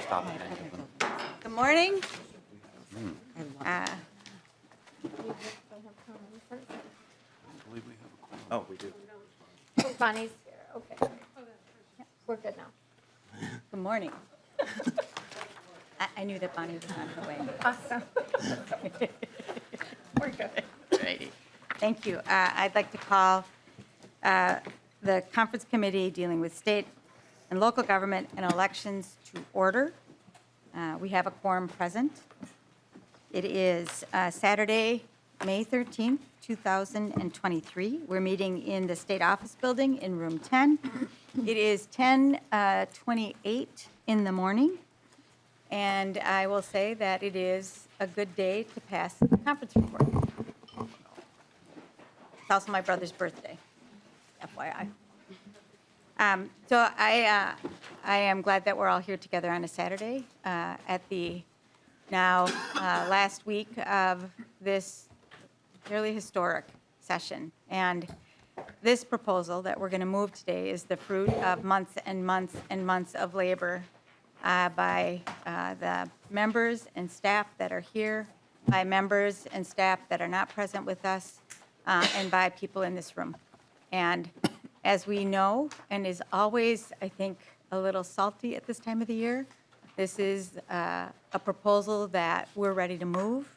stop at any of them. Good morning. I believe we have a quorum. Oh, we do. Bonnie's here, okay. We're good now. Good morning. I knew that Bonnie was on her way. Awesome. We're good. Alrighty. Thank you. I'd like to call the conference committee dealing with state and local government and elections to order. We have a quorum present. It is Saturday, May 13th, 2023. We're meeting in the State Office Building in room 10. It is 10:28 in the morning, and I will say that it is a good day to pass the conference report. It's also my brother's birthday, FYI. So I am glad that we're all here together on a Saturday at the now last week of this fairly historic session. And this proposal that we're going to move today is the fruit of months and months and months of labor by the members and staff that are here, by members and staff that are not present with us, and by people in this room. And as we know, and is always, I think, a little salty at this time of the year, this is a proposal that we're ready to move.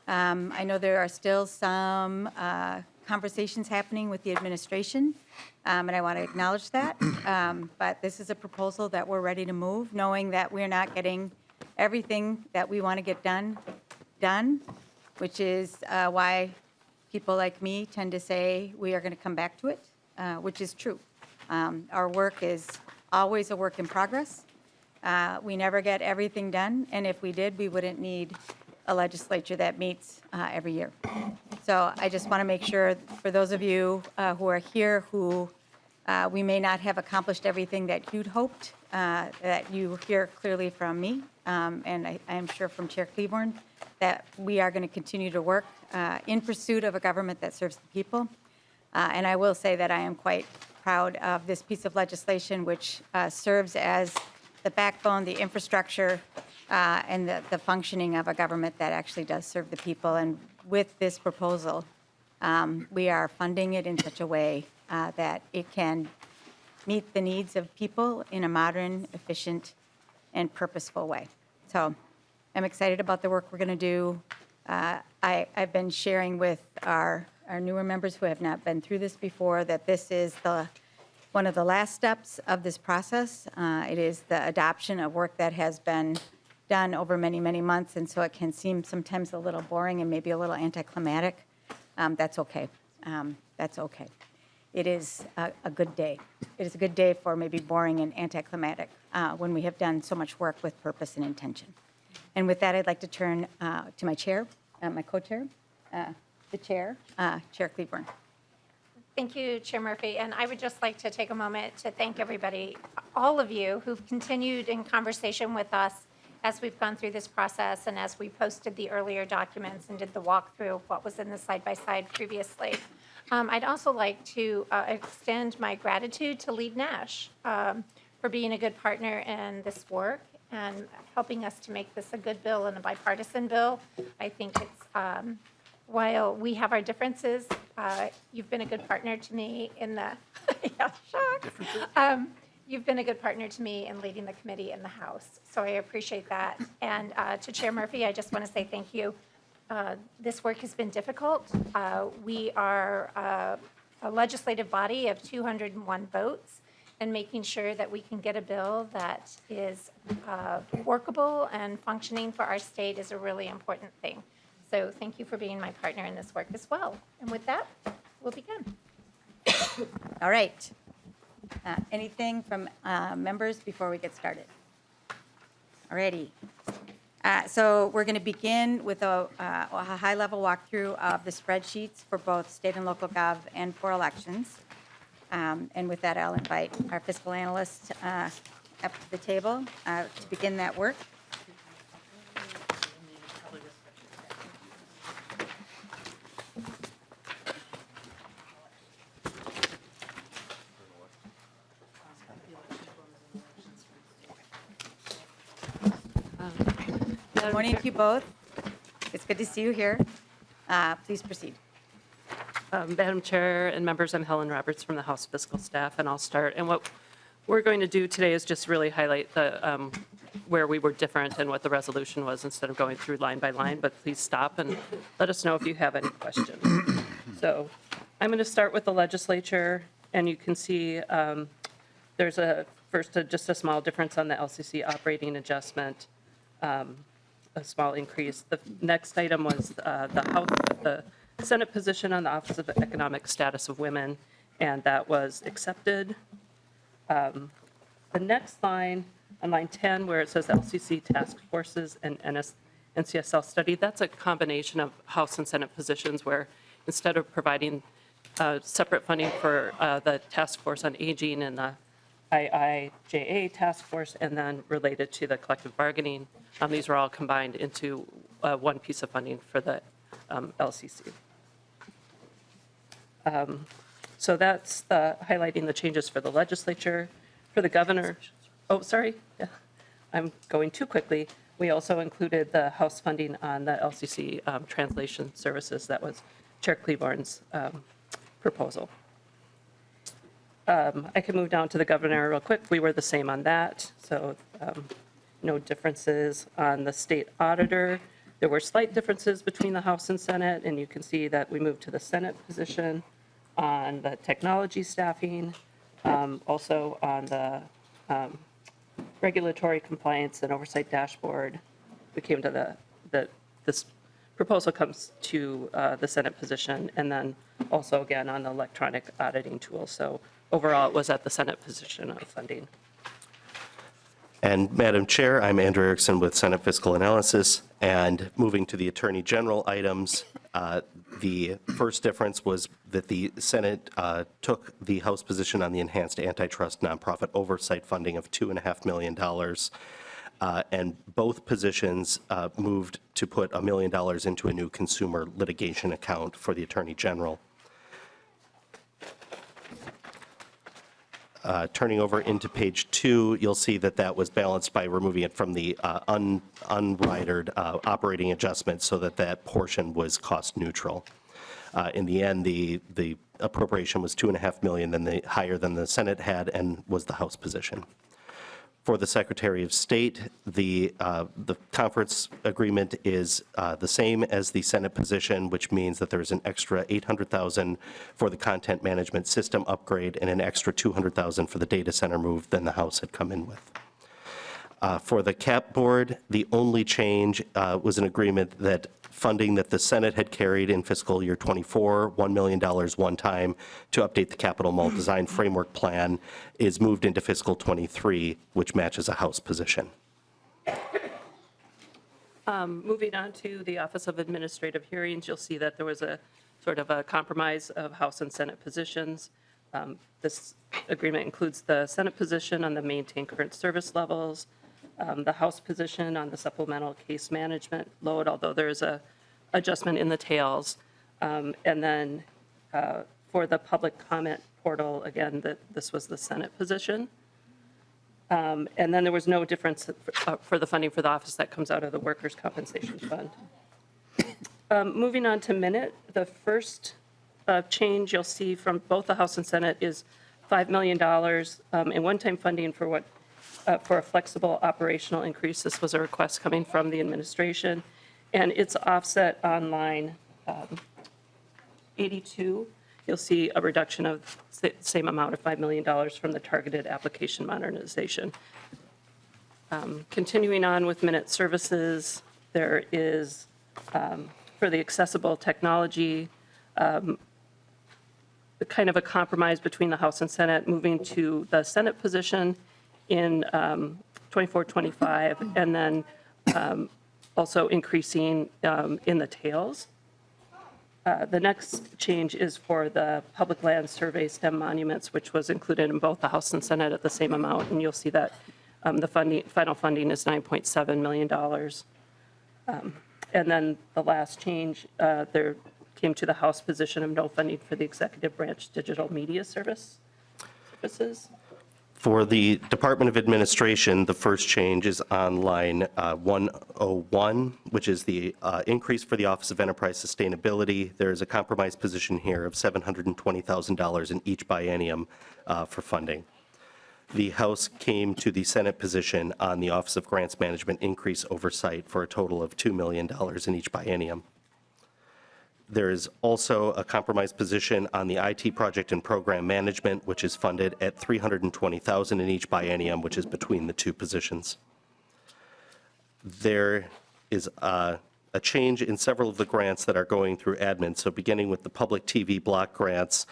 I know there are still some conversations happening with the administration, and I want to acknowledge that. But this is a proposal that we're ready to move, knowing that we're not getting everything that we want to get done, which is why people like me tend to say we are going to come back to it, which is true. Our work is always a work in progress. We never get everything done, and if we did, we wouldn't need a legislature that meets every year. So I just want to make sure, for those of you who are here who we may not have accomplished everything that you'd hoped, that you hear clearly from me, and I am sure from Chair Klevorn, that we are going to continue to work in pursuit of a government that serves the people. And I will say that I am quite proud of this piece of legislation, which serves as the backbone, the infrastructure, and the functioning of a government that actually does serve the people. And with this proposal, we are funding it in such a way that it can meet the needs of people in a modern, efficient, and purposeful way. So I'm excited about the work we're going to do. I've been sharing with our newer members who have not been through this before that this is one of the last steps of this process. It is the adoption of work that has been done over many, many months, and so it can seem sometimes a little boring and maybe a little anticlimactic. That's okay. That's okay. It is a good day. It is a good day for maybe boring and anticlimactic when we have done so much work with purpose and intention. And with that, I'd like to turn to my chair, my co-chair, the chair, Chair Klevorn. Thank you, Chair Murphy. And I would just like to take a moment to thank everybody, all of you who've continued in conversation with us as we've gone through this process and as we posted the earlier documents and did the walkthrough of what was in the side-by-side previously. I'd also like to extend my gratitude to Lead Nash for being a good partner in this work and helping us to make this a good bill and a bipartisan bill. I think it's, while we have our differences, you've been a good partner to me in the, yeah, shock. You've been a good partner to me in leading the committee in the House, so I appreciate that. And to Chair Murphy, I just want to say thank you. This work has been difficult. We are a legislative body of 201 votes, and making sure that we can get a bill that is workable and functioning for our state is a really important thing. So thank you for being my partner in this work as well. And with that, we'll begin. All right. Anything from members before we get started? All righty. So we're going to begin with a high-level walkthrough of the spreadsheets for both state and local gov and for elections. And with that, I'll invite our fiscal analyst up to the table to begin that work. Good morning to you both. It's good to see you here. Please proceed. Madam Chair and members, I'm Helen Roberts from the House Fiscal Staff, and I'll start. And what we're going to do today is just really highlight the where we were different and what the resolution was instead of going through line by line, but please stop and let us know if you have any questions. So I'm going to start with the legislature, and you can see there's just a small difference on the LCC operating adjustment, a small increase. The next item was the Senate position on the Office of Economic Status of Women, and that was accepted. The next line, on line 10, where it says LCC task forces and NCSL study, that's a combination of House and Senate positions where instead of providing separate funding for the task force on aging and the IIJA task force and then related to the collective bargaining, these were all combined into one piece of funding for the LCC. So that's highlighting the changes for the legislature. For the governor, oh, sorry, yeah, I'm going too quickly. We also included the House funding on the LCC translation services. That was Chair Klevorn's proposal. I can move down to the governor real quick. We were the same on that, so no differences on the state auditor. There were slight differences between the House and Senate, and you can see that we moved to the Senate position on the technology staffing, also on the regulatory compliance and oversight dashboard. We came to this proposal comes to the Senate position, and then also again on the electronic auditing tool. So overall, it was at the Senate position of funding. And Madam Chair, I'm Andrew Erickson with Senate Fiscal Analysis, and moving to the Attorney General items, the first difference was that the Senate took the House position on the enhanced antitrust nonprofit oversight funding of $2.5 million, and both positions moved to put $1 million into a new consumer litigation account for the Attorney General. Turning over into page 2, you'll see that that was balanced by removing it from the unridered operating adjustment so that that portion was cost neutral. In the end, the appropriation was $2.5 million, higher than the Senate had and was the House position. For the Secretary of State, the conference agreement is the same as the Senate position, which means that there's an extra $800,000 for the content management system upgrade and an extra $200,000 for the data center move than the House had come in with. For the CAP board, the only change was an agreement that funding that the Senate had carried in fiscal year 24, $1 million one time to update the capital mall design framework plan, is moved into fiscal 23, which matches a House position. Moving on to the Office of Administrative Hearings, you'll see that there was a sort of a compromise of House and Senate positions. This agreement includes the Senate position on the maintain current service levels, the House position on the supplemental case management load, although there's a adjustment in the tails. And then for the public comment portal, again, this was the Senate position. And then there was no difference for the funding for the office that comes out of the Workers' Compensation Fund. Moving on to minute, the first change you'll see from both the House and Senate is $5 million in one-time funding for a flexible operational increase. This was a request coming from the administration, and it's offset on line 82. You'll see a reduction of the same amount of $5 million from the targeted application modernization. Continuing on with minute services, there is, for the accessible technology, kind of a compromise between the House and Senate, moving to the Senate position in 24-25, and then also increasing in the tails. The next change is for the public land survey STEM monuments, which was included in both the House and Senate at the same amount, and you'll see that the final funding is $9.7 million. And then the last change, there came to the House position of no funding for the executive branch digital media services. For the Department of Administration, the first change is on line 101, which is the increase for the Office of Enterprise Sustainability. There is a compromise position here of $720,000 in each biennium for funding. The House came to the Senate position on the Office of Grants Management increase oversight for a total of $2 million in each biennium. There is also a compromise position on the IT project and program management, which is funded at $320,000 in each biennium, which is between the two positions. There is a change in several of the grants that are going through admin. So beginning with the public TV block grants,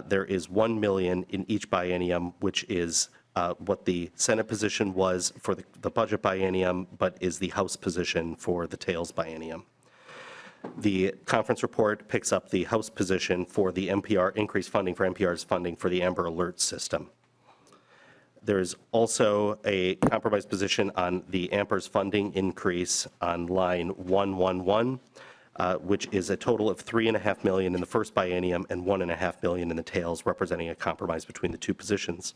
there is $1 million in each biennium, which is what the Senate position was for the budget biennium, but is the House position for the tails biennium. The conference report picks up the House position for the NPR, increased funding for NPR's funding for the Amber Alert system. There is also a compromise position on the AMPER's funding increase on line 111, which is a total of $3.5 million in the first biennium and $1.5 million in the tails, representing a compromise between the two positions.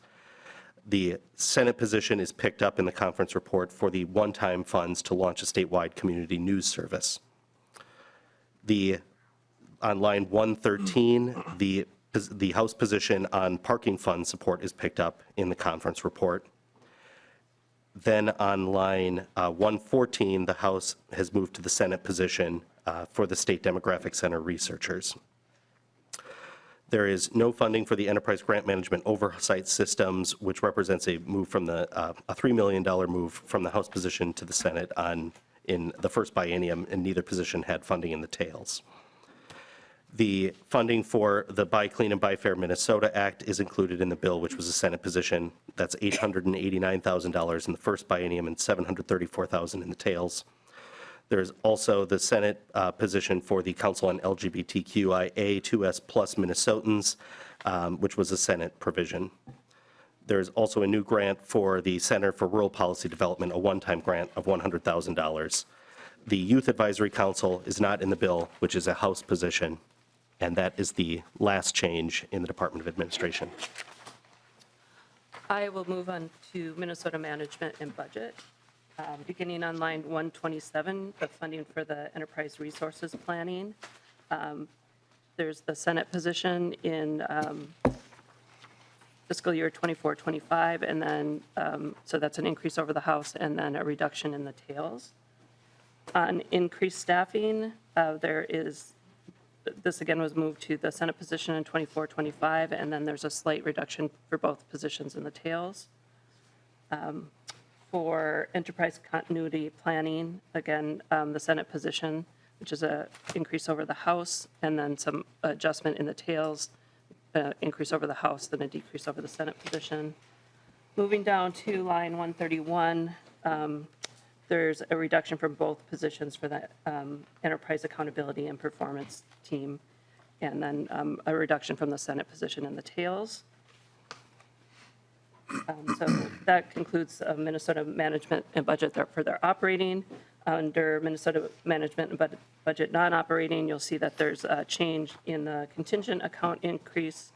The Senate position is picked up in the conference report for the one-time funds to launch a statewide community news service. On line 113, the House position on parking fund support is picked up in the conference report. Then on line 114, the House has moved to the Senate position for the State Demographic Center researchers. There is no funding for the Enterprise Grant Management Oversight Systems, which represents a move from a $3 million move from the House position to the Senate in the first biennium, and neither position had funding in the tails. The funding for the Buy Clean and Buy Fair Minnesota Act is included in the bill, which was a Senate position. That's $889,000 in the first biennium and $734,000 in the tails. There's also the Senate position for the Council on LGBTQIA 2S plus Minnesotans, which was a Senate provision. There's also a new grant for the Center for Rural Policy Development, a one-time grant of $100,000. The Youth Advisory Council is not in the bill, which is a House position, and that is the last change in the Department of Administration. I will move on to Minnesota Management and Budget. Beginning on line 127, the funding for the Enterprise Resources Planning. There's the Senate position in fiscal year 24-25, and then, so that's an increase over the House, and then a reduction in the tails. On increased staffing, this again was moved to the Senate position in 24-25, and then there's a slight reduction for both positions in the tails. For enterprise continuity planning, again, the Senate position, which is an increase over the House, and then some adjustment in the tails, increase over the House, then a decrease over the Senate position. Moving down to line 131, there's a reduction from both positions for the enterprise accountability and performance team, and then a reduction from the Senate position in the tails. So that concludes Minnesota Management and Budget for their operating. Under Minnesota Management and Budget non-operating, you'll see that there's a change in the contingent account increase,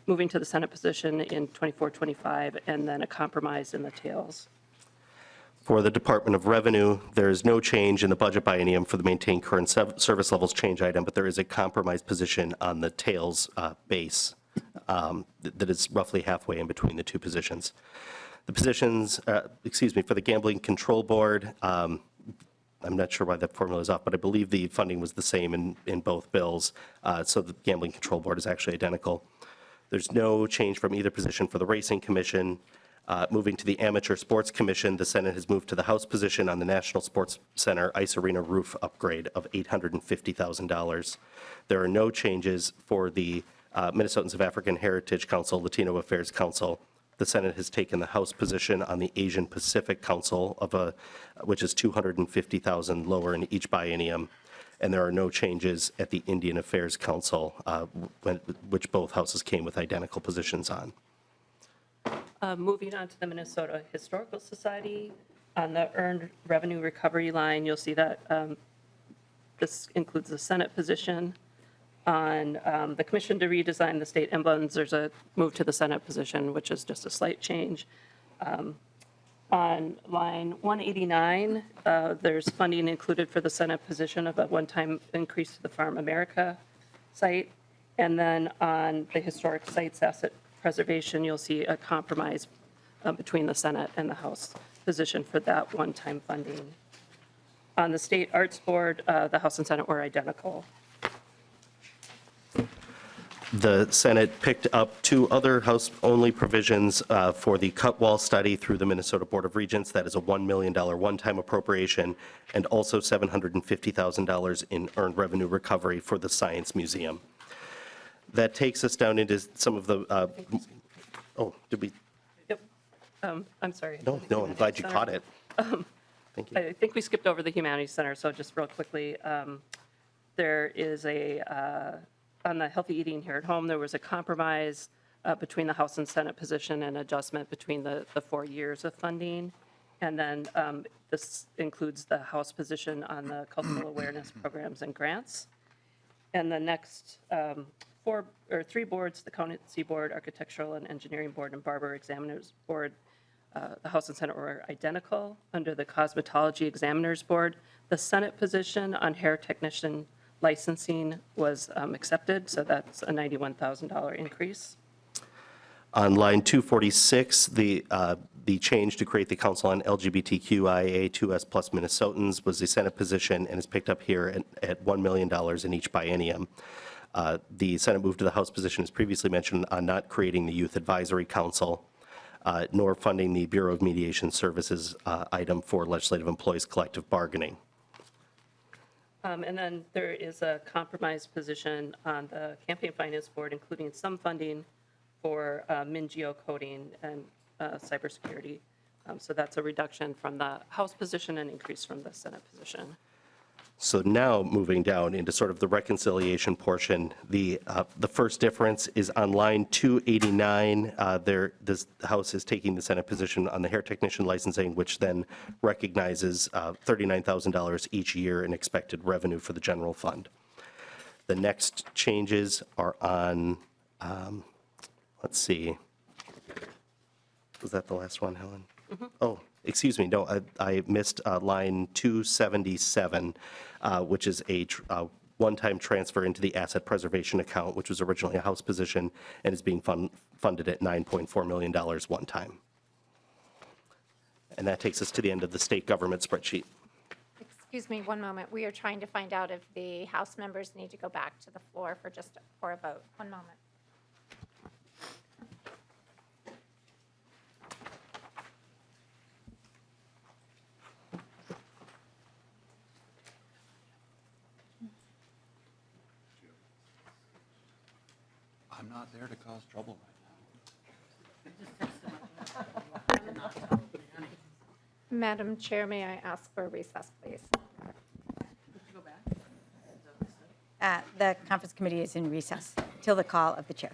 moving to the Senate position in 24-25, and then a compromise in the tails. For the Department of Revenue, there is no change in the budget biennium for the maintain current service levels change item, but there is a compromise position on the tails base that is roughly halfway in between the two positions. The positions, for the Gambling Control Board, I'm not sure why that formula is off, but I believe the funding was the same in both bills, so the Gambling Control Board is actually identical. There's no change from either position for the Racing Commission. Moving to the Amateur Sports Commission, the Senate has moved to the House position on the National Sports Center Ice Arena roof upgrade of $850,000. There are no changes for the Minnesotans of African Heritage Council, Latino Affairs Council. The Senate has taken the House position on the Asian Pacific Council, which is $250,000 lower in each biennium. And there are no changes at the Indian Affairs Council, which both houses came with identical positions on. Moving on to the Minnesota Historical Society, on the earned revenue recovery line, you'll see that this includes the Senate position, On the commission to redesign the state emblems, there's a move to the Senate position, which is just a slight change. On line 189, there's funding included for the Senate position of a one-time increase to the Farm America site. And then on the historic sites asset preservation, you'll see a compromise between the Senate and the House position for that one-time funding. On the State Arts Board, the House and Senate were identical. The Senate picked up 2 other House-only provisions for the cut wall study through the Minnesota Board of Regents. That is a $1 million one-time appropriation, and also $750,000 in earned revenue recovery for the Science Museum. That takes us down into some of the, oh, did we? Yep. I'm sorry. No, I'm glad you caught it. Thank you. I think we skipped over the Humanities Center, so just real quickly, there is on the healthy eating here at home, there was a compromise between the House and Senate position and adjustment between the 4 years of funding. And then this includes the House position on the cultural awareness programs and grants. And the next 3 boards, the Accountancy Board, Architectural and Engineering Board, and Barber Examiners Board, the House and Senate were identical. Under the Cosmetology Examiners Board, the Senate position on hair technician licensing was accepted, so that's a $91,000 increase. On line 246, the change to create the Council on LGBTQIA2S plus Minnesotans was the Senate position and is picked up here at $1 million in each biennium. The Senate moved to the House position, as previously mentioned, on not creating the Youth Advisory Council, nor funding the Bureau of Mediation Services item for legislative employees' collective bargaining. And then there is a compromise position on the Campaign Finance Board, including some funding for MinGeo coding and cybersecurity. So that's a reduction from the House position and increase from the Senate position. So now moving down into sort of the reconciliation portion, the first difference is on line 289. This House is taking the Senate position on the hair technician licensing, which then recognizes $39,000 each year in expected revenue for the general fund. The next changes are on, let's see, was that the last one, Helen? Oh, excuse me, no, I missed line 277, which is a one-time transfer into the asset preservation account, which was originally a House position and is being funded at $9.4 million one time. And that takes us to the end of the state government spreadsheet. Excuse me, one moment. We are trying to find out if the House members need to go back to the floor for a vote. One moment. I'm not there to cause trouble Madam Chair, may I ask for a recess, please? The conference committee is in recess till the call of the chair.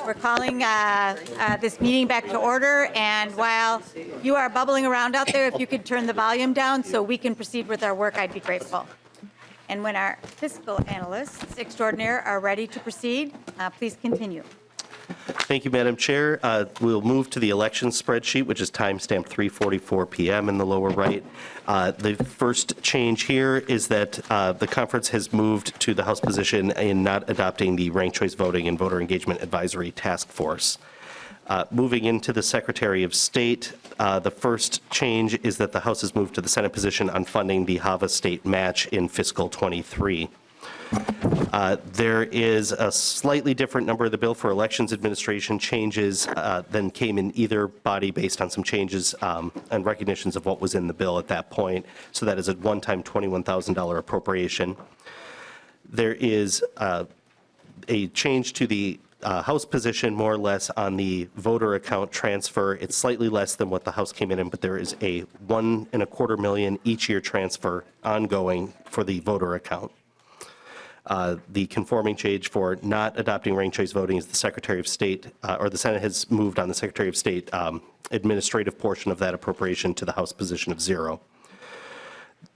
We're calling this meeting back to order, and while you are bubbling around out there, if you could turn the volume down so we can proceed with our work, I'd be grateful. And when our fiscal analysts extraordinaire are ready to proceed, please continue. Thank you, Madam Chair. We'll move to the election spreadsheet, which is timestamped 3:44 p.m. in the lower right. The first change here is that the conference has moved to the House position in not adopting the ranked choice voting and voter engagement advisory task force. Moving into the Secretary of State, the first change is that the House has moved to the Senate position on funding the HAVA state match in fiscal '23. There is a slightly different number of the bill for elections administration changes than came in either body based on some changes and recognitions of what was in the bill at that point. So that is a one-time $21,000 appropriation. There is a change to the House position more or less on the voter account transfer. It's slightly less than what the House came in, but there is a $1.25 million each year transfer ongoing for the voter account. The conforming change for not adopting ranked choice voting is the Secretary of State, or the Senate has moved on the Secretary of State administrative portion of that appropriation to the House position of $0.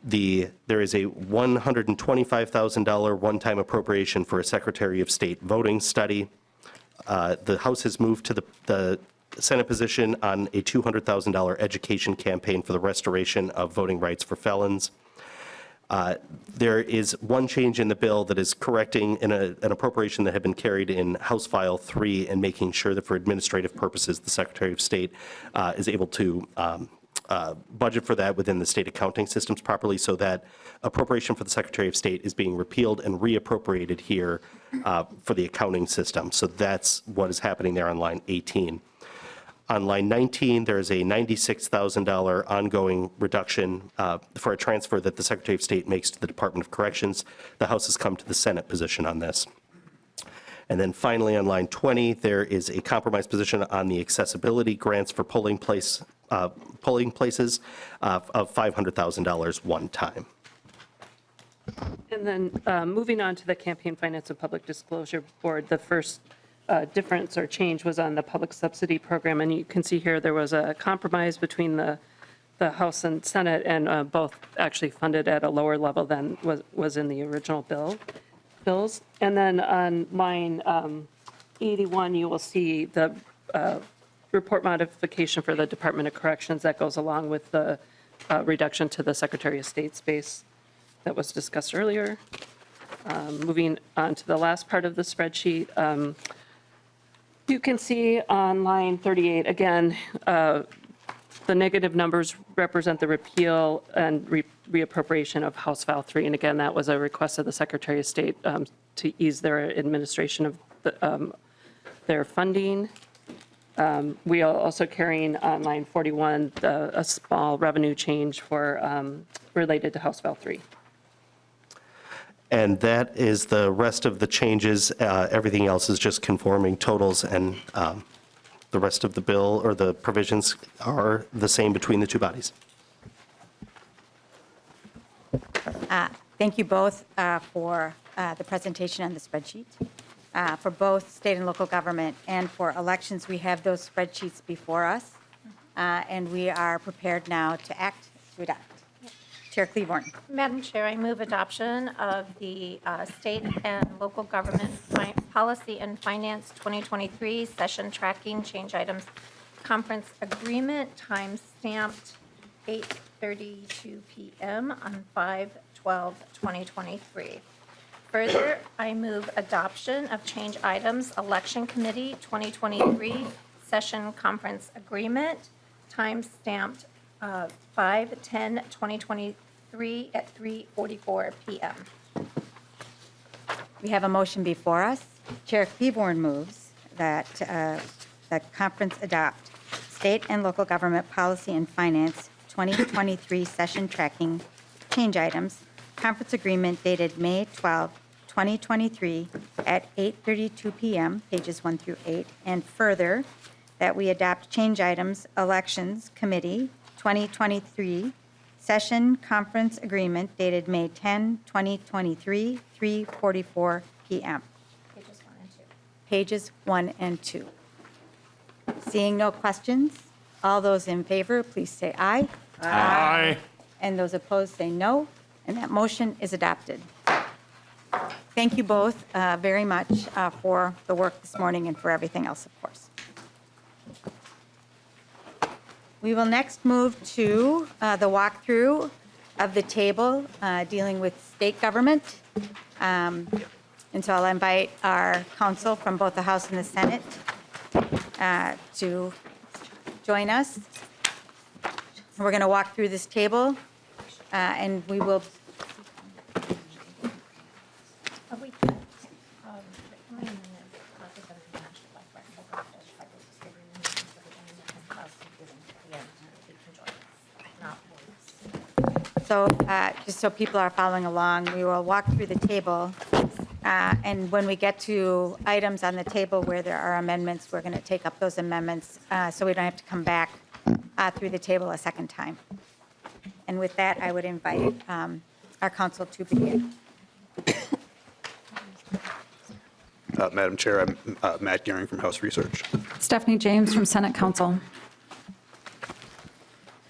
There is a $125,000 one-time appropriation for a Secretary of State voting study. The House has moved to the Senate position on a $200,000 education campaign for the restoration of voting rights for felons. There is one change in the bill that is correcting an appropriation that had been carried in House File 3 and making sure that for administrative purposes, the Secretary of State is able to budget for that within the state accounting systems properly, so that appropriation for the Secretary of State is being repealed and reappropriated here for the accounting system. So that's what is happening there on line 18. On line 19, there is a $96,000 ongoing reduction for a transfer that the Secretary of State makes to the Department of Corrections. The House has come to the Senate position on this. And then finally, on line 20, there is a compromise position on the accessibility grants for polling places of $500,000 one time. And then moving on to the Campaign Finance and Public Disclosure Board, the first difference or change was on the public subsidy program. And you can see here there was a compromise between the House and Senate, and both actually funded at a lower level than was in the original bills. And then on line 81, you will see the report modification for the Department of Corrections that goes along with the reduction to the Secretary of State space that was discussed earlier. Moving on to the last part of the spreadsheet, you can see on line 38, again, the negative numbers represent the repeal and reappropriation of House File 3. And again, that was a request of the Secretary of State to ease their administration of their funding. We are also carrying on line 41 a small revenue change for related to House File 3. And that is the rest of the changes. Everything else is just conforming totals, and the rest of the bill or the provisions are the same between the two bodies. Thank you both for the presentation on the spreadsheet. For both state and local government and for elections, we have those spreadsheets before us, and we are prepared now to adopt. Chair Klevorn. Madam Chair, I move adoption of the State and Local Government Policy and Finance 2023 Session Tracking Change Items Conference Agreement, time stamped 8:32 p.m. on 5/12/2023. Further, I move adoption of change items Election Committee 2023 Session Conference Agreement, time stamped 5/10/2023 at 3:44 p.m. We have a motion before us. Chair Klevorn moves that the conference adopt State and Local Government Policy and Finance 2023 Session Tracking Change Items Conference Agreement dated May 12, 2023 at 8:32 p.m., pages 1 through 8, and further, that we adopt change items Elections Committee 2023 Session Conference Agreement dated May 10, 2023, 3:44 p.m. Pages 1 and 2. pages 1 and 2. Seeing no questions, all those in favor, please say aye. Aye. And those opposed say no, and that motion is adopted. Thank you both very much for the work this morning and for everything else, of course. We will next move to the walkthrough of the table dealing with state government. And so I'll invite our counsel from both the House and the Senate to join us. We're going to walk through this table, and we will. So just so people are following along, we will walk through the table. And when we get to items on the table where there are amendments, we're going to take up those amendments so we don't have to come back through the table a second time. And with that, I would invite our counsel to begin. Madam Chair, I'm Matt Gehring from House Research. Stephanie James from Senate Counsel.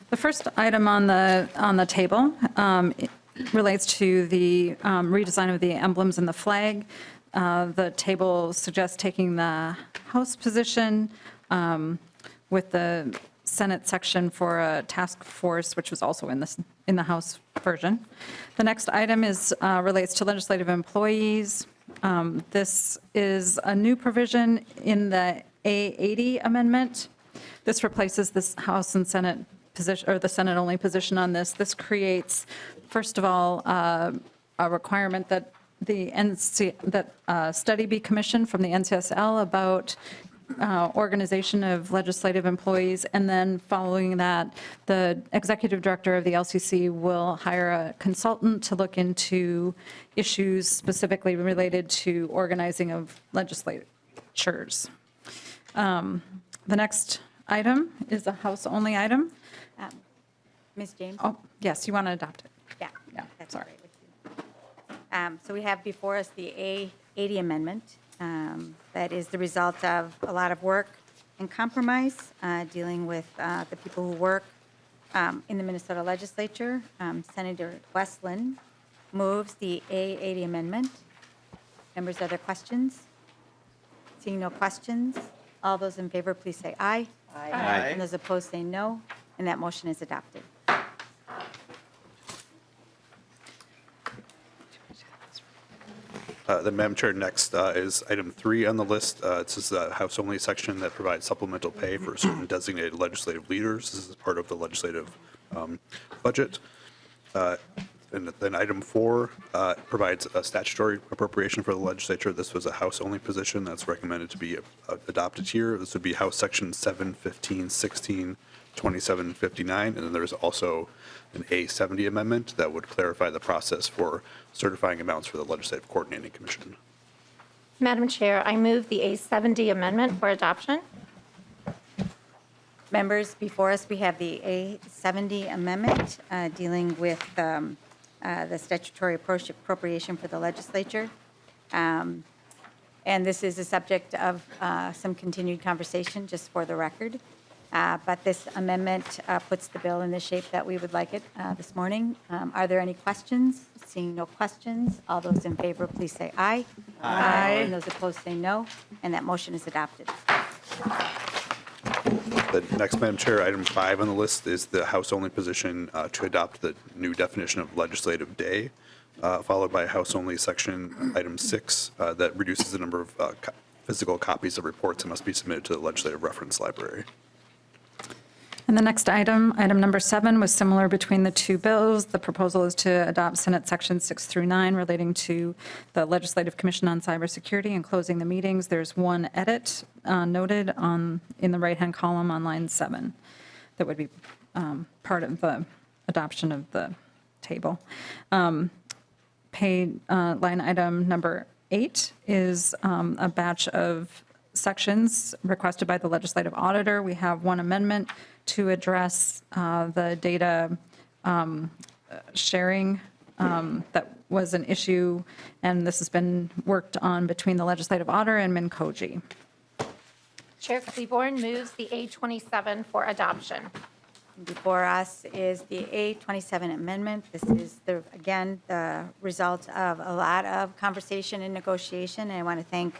The first item on the table relates to the redesign of the emblems and the flag. The table suggests taking the House position with the Senate section for a task force, which was also in the House version. The next item relates to legislative employees. This is a new provision in the A80 amendment. This replaces this House and Senate position, or the Senate-only position on this. This creates, first of all, a requirement that study be commissioned from the NCSL about organization of legislative employees, and then following that, the executive director of the LCC will hire a consultant to look into issues specifically related to organizing of legislatures. The next item is a House-only item. Ms. James? Oh, yes, you want to adopt it? Yeah. Yeah, That's sorry. all right with you. So we have before us the A80 amendment. That is the result of a lot of work and compromise dealing with the people who work in the Minnesota legislature. Senator Westland moves the A80 amendment. Members, are there questions? Seeing no questions, all those in favor, please say aye. Aye. And those opposed say no, and that motion is adopted. The Madam Chair, next is item 3 on the list. This is a House-only section that provides supplemental pay for certain designated legislative leaders. This is part of the legislative budget. And then item 4 provides a statutory appropriation for the legislature. This was a House-only position that's recommended to be adopted here. This would be House Section 7, 15, 16, 27, 59. And then there's also an A70 amendment that would clarify the process for certifying amounts for the Legislative Coordinating Commission. Madam Chair, I move the A70 amendment for adoption. Members, before us, we have the A70 amendment dealing with the statutory appropriation for the legislature. And this is a subject of some continued conversation, just for the record. But this amendment puts the bill in the shape that we would like it this morning. Are there any questions? Seeing no questions, all those in favor, please say aye. Aye. And those opposed say no, and that motion is adopted. The next, Madam Chair, item 5 on the list is the House-only position to adopt the new definition of legislative day, followed by House-only section item 6 that reduces the number of physical copies of reports that must be submitted to the Legislative Reference Library. And the next item, item number 7, was similar between the two bills. The proposal is to adopt Senate Section 6 through 9 relating to the Legislative Commission on Cybersecurity and closing the meetings. There's one edit noted in the right-hand column on line 7 that would be part of the adoption of the table. Line item number 8 is a batch of sections requested by the legislative auditor. We have one amendment to address the data sharing that was an issue, and this has been worked on between the legislative auditor and Mincoji. Chair Klevorn moves the A27 for adoption. Before us is the A27 amendment. This is, again, the result of a lot of conversation and negotiation. And I want to thank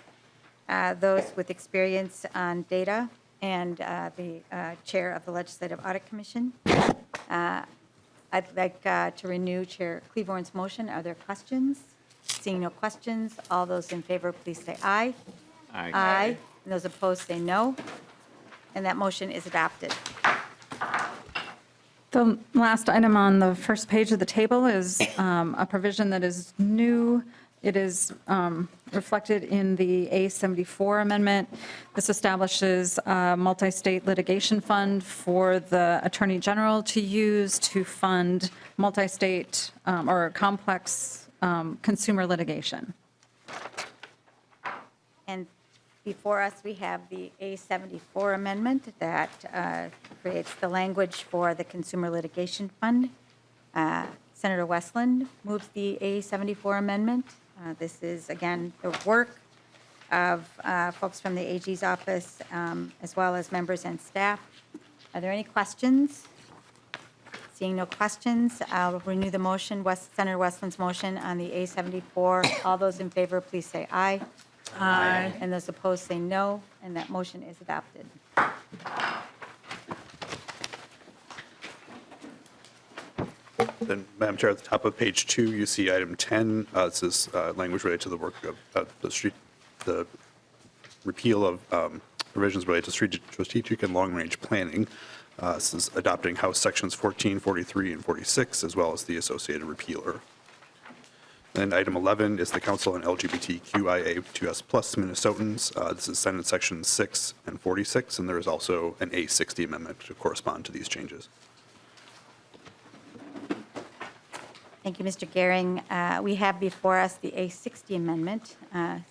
those with experience on data and the chair of the Legislative Audit Commission. I'd like to renew Chair Klevorn's motion. Are there questions? Seeing no questions, all those in favor, please say aye. Aye. Aye. And those opposed, say no. And that motion is adopted. The last item on the first page of the table is a provision that is new. It is reflected in the A74 amendment. This establishes a multi-state litigation fund for the Attorney General to use to fund multi-state or complex consumer litigation. And before us, we have the A74 amendment that creates the language for the Consumer Litigation Fund. Senator Westland moves the A74 amendment. This is, again, the work of folks from the AG's office, as well as members and staff. Are there any questions? Seeing no questions, I'll renew the motion, Senator Westland's motion on the A74. All those in favor, please say aye. Aye. And those opposed say no, and that motion is adopted. Then, Madam Chair, at the top of page 2, you see item 10. This is language related to the work of the repeal of provisions related to strategic and long-range planning. This is adopting House Sections 14, 43, and 46, as well as the associated repealer. Then item 11 is the Council on LGBTQIA2S+ Minnesotans. This is Senate Sections 6 and 46, and there is also an A60 amendment to correspond to these changes. Thank you, Mr. Gehring. We have before us the A60 amendment.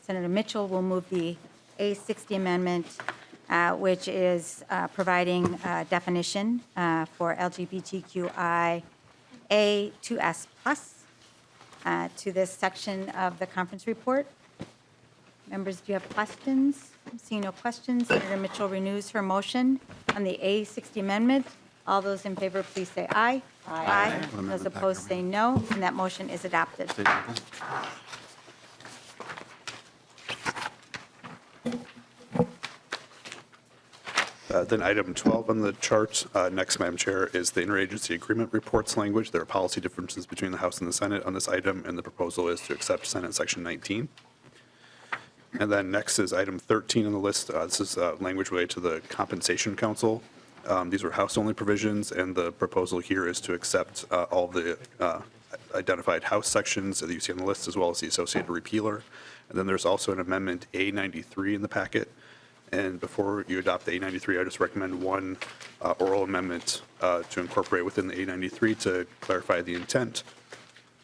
Senator Mitchell will move the A60 amendment, which is providing definition for LGBTQIA2S+ to this section of the conference report. Members, do you have questions? Seeing no questions, Senator Mitchell renews her motion on the A60 amendment. All those in favor, please say aye. Aye. Those opposed say no, and that motion is adopted. Then item 12 on the chart, next, Madam Chair, is the interagency agreement reports language. There are policy differences between the House and the Senate on this item, and the proposal is to accept Senate Section 19. And then next is item 13 on the list. This is language related to the Compensation Council. These are House-only provisions, and the proposal here is to accept all the identified House sections that you see on the list, as well as the associated repealer. And then there's also an amendment A93 in the packet. And before you adopt the A93, I just recommend one oral amendment to incorporate within the A93 to clarify the intent.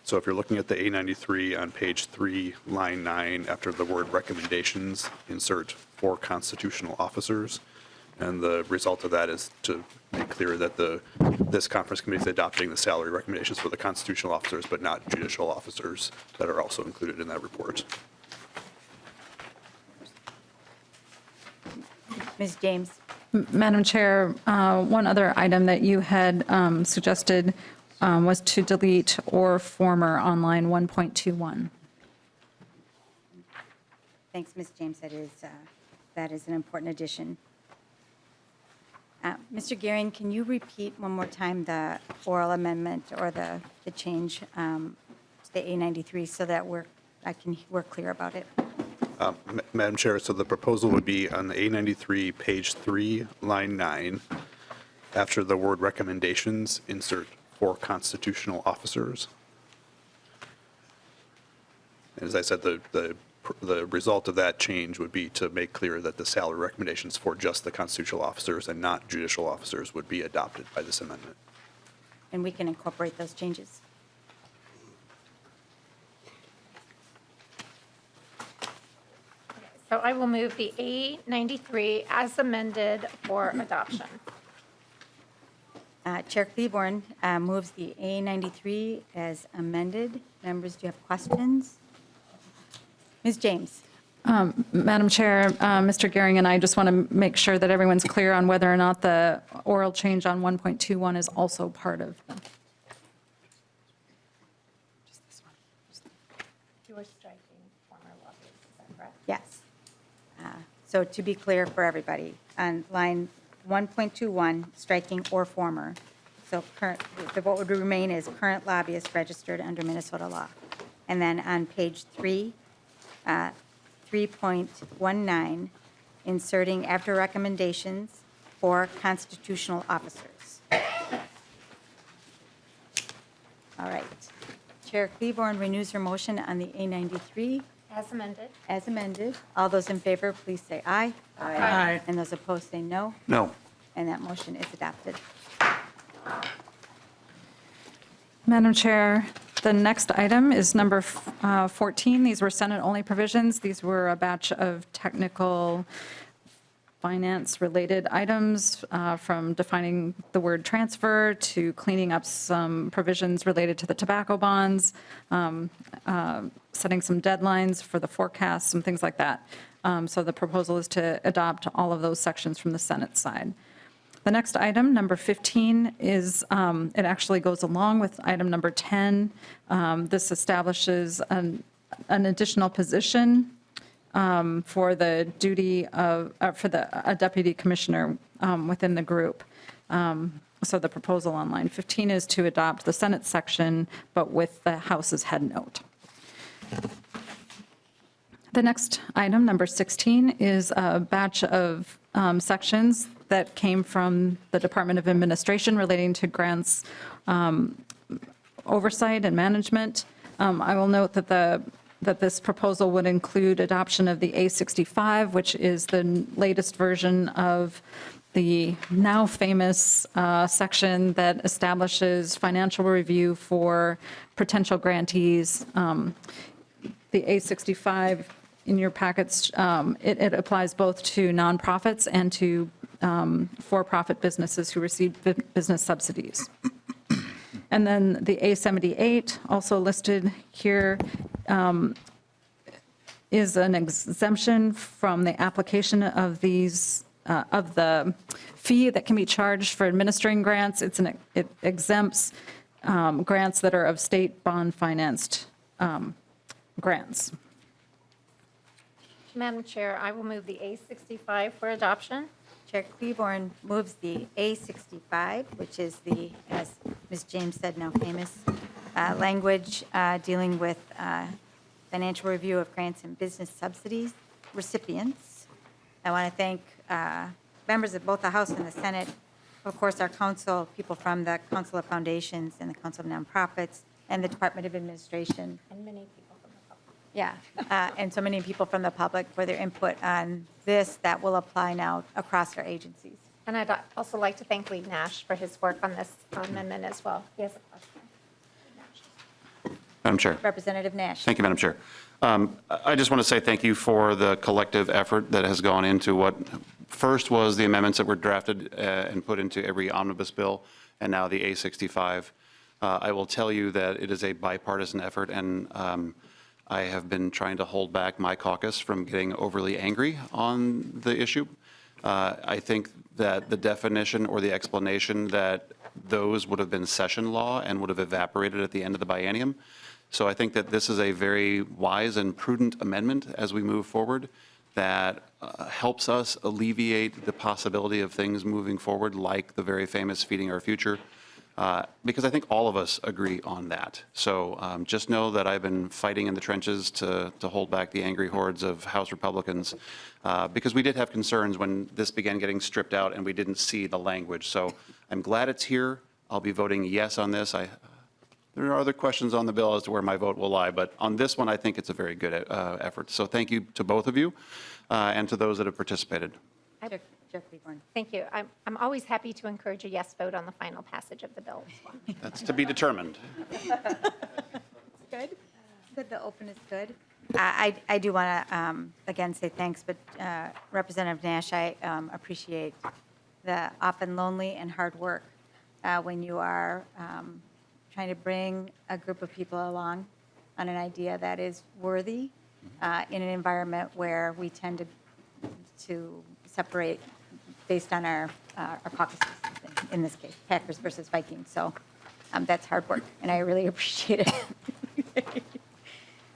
So if you're looking at the A93 on page 3, line 9, after the word recommendations, insert for constitutional officers. And the result of that is to make clear that this conference committee is adopting the salary recommendations for the constitutional officers, but not judicial officers that are also included in that report. Ms. James. Madam Chair, one other item that you had suggested was to delete or former on line 1.21. Thanks, Ms. James. That is an important addition. Mr. Gehring, can you repeat one more time the oral amendment or the change to the A93 so that we're clear about it? Madam Chair, so the proposal would be on the A93, page 3, line 9, after the word recommendations, insert for constitutional officers. And as I said, the result of that change would be to make clear that the salary recommendations for just the constitutional officers and not judicial officers would be adopted by this amendment. And we can incorporate those changes. So I will move the A93 as amended for adoption. Chair Klevorn moves the A93 as amended. Members, do you have questions? Ms. James? Madam Chair, Mr. Gehring and I just want to make sure that everyone's clear on whether or not the oral change on 1.21 is also part of the. You were striking former lobbyists, is that correct? Yes. So to be clear for everybody, on line 1.21, striking or former. So current, what would remain is current lobbyist registered under Minnesota law. And then on page 3, 3.19, inserting after recommendations for constitutional officers. All right. Chair Klevorn renews her motion on the A93 As amended. as amended. All those in favor, please say aye. Aye. And those opposed say no. No. And that motion is adopted. Madam Chair, the next item is number 14. These were Senate-only provisions. These were a batch of technical finance-related items, from defining the word transfer to cleaning up some provisions related to the tobacco bonds, setting some deadlines for the forecast, some things like that. So the proposal is to adopt all of those sections from the Senate side. The next item, number 15, is, it actually goes along with item number 10. This establishes an additional position for the duty of, a deputy commissioner within the group. So the proposal on line 15 is to adopt the Senate section, but with the House's head note. The next item, number 16, is a batch of sections that came from the Department of Administration relating to grants oversight and management. I will note that this proposal would include adoption of the A65, which is the latest version of the now famous section that establishes financial review for potential grantees. The A65 in your packets, it applies both to nonprofits and to for-profit businesses who receive business subsidies. And then the A78, also listed here, is an exemption from the application of these, of the fee that can be charged for administering grants. It exempts grants that are of state bond-financed grants. Madam Chair, I will move the A65 for adoption. Chair Klevorn moves the A65, which is the, as Ms. James said, now famous language dealing with financial review of grants and business subsidies recipients. I want to thank members of both the House and the Senate, of course, our council, people from the Council of Foundations and the Council of Nonprofits, and the Department of Administration. And many people from the public. Yeah, and so many people from the public for their input on this that will apply now across our agencies. And I'd also like to thank Lee Nash for his work on this amendment as well. He has a question. Madam Chair. Representative Nash. Thank you, Madam Chair. I just want to say thank you for the collective effort that has gone into what first was the amendments that were drafted and put into every omnibus bill, and now the A65. I will tell you that it is a bipartisan effort, and I have been trying to hold back my caucus from getting overly angry on the issue. I think that the definition or the explanation that those would have been session law and would have evaporated at the end of the biennium. So I think that this is a very wise and prudent amendment as we move forward that helps us alleviate the possibility of things moving forward, like the very famous Feeding Our Future, because I think all of us agree on that. So just know that I've been fighting in the trenches to hold back the angry hordes of House Republicans, because we did have concerns when this began getting stripped out and we didn't see the language. So I'm glad it's here. I'll be voting yes on this. There are other questions on the bill as to where my vote will lie, but on this one, I think it's a very good effort. So thank you to both of you and to those that have participated. Chair Klevorn. Thank you. I'm always happy to encourage a yes vote on the final passage of the bill as well. That's to be determined. Good. Good, the open is good. I do want to, again, say thanks, but Representative Nash, I appreciate the often lonely and hard work when you are trying to bring a group of people along on an idea that is worthy in an environment where we tend to separate based on our caucuses, in this case, Packers versus Vikings. So that's hard work, and I really appreciate it.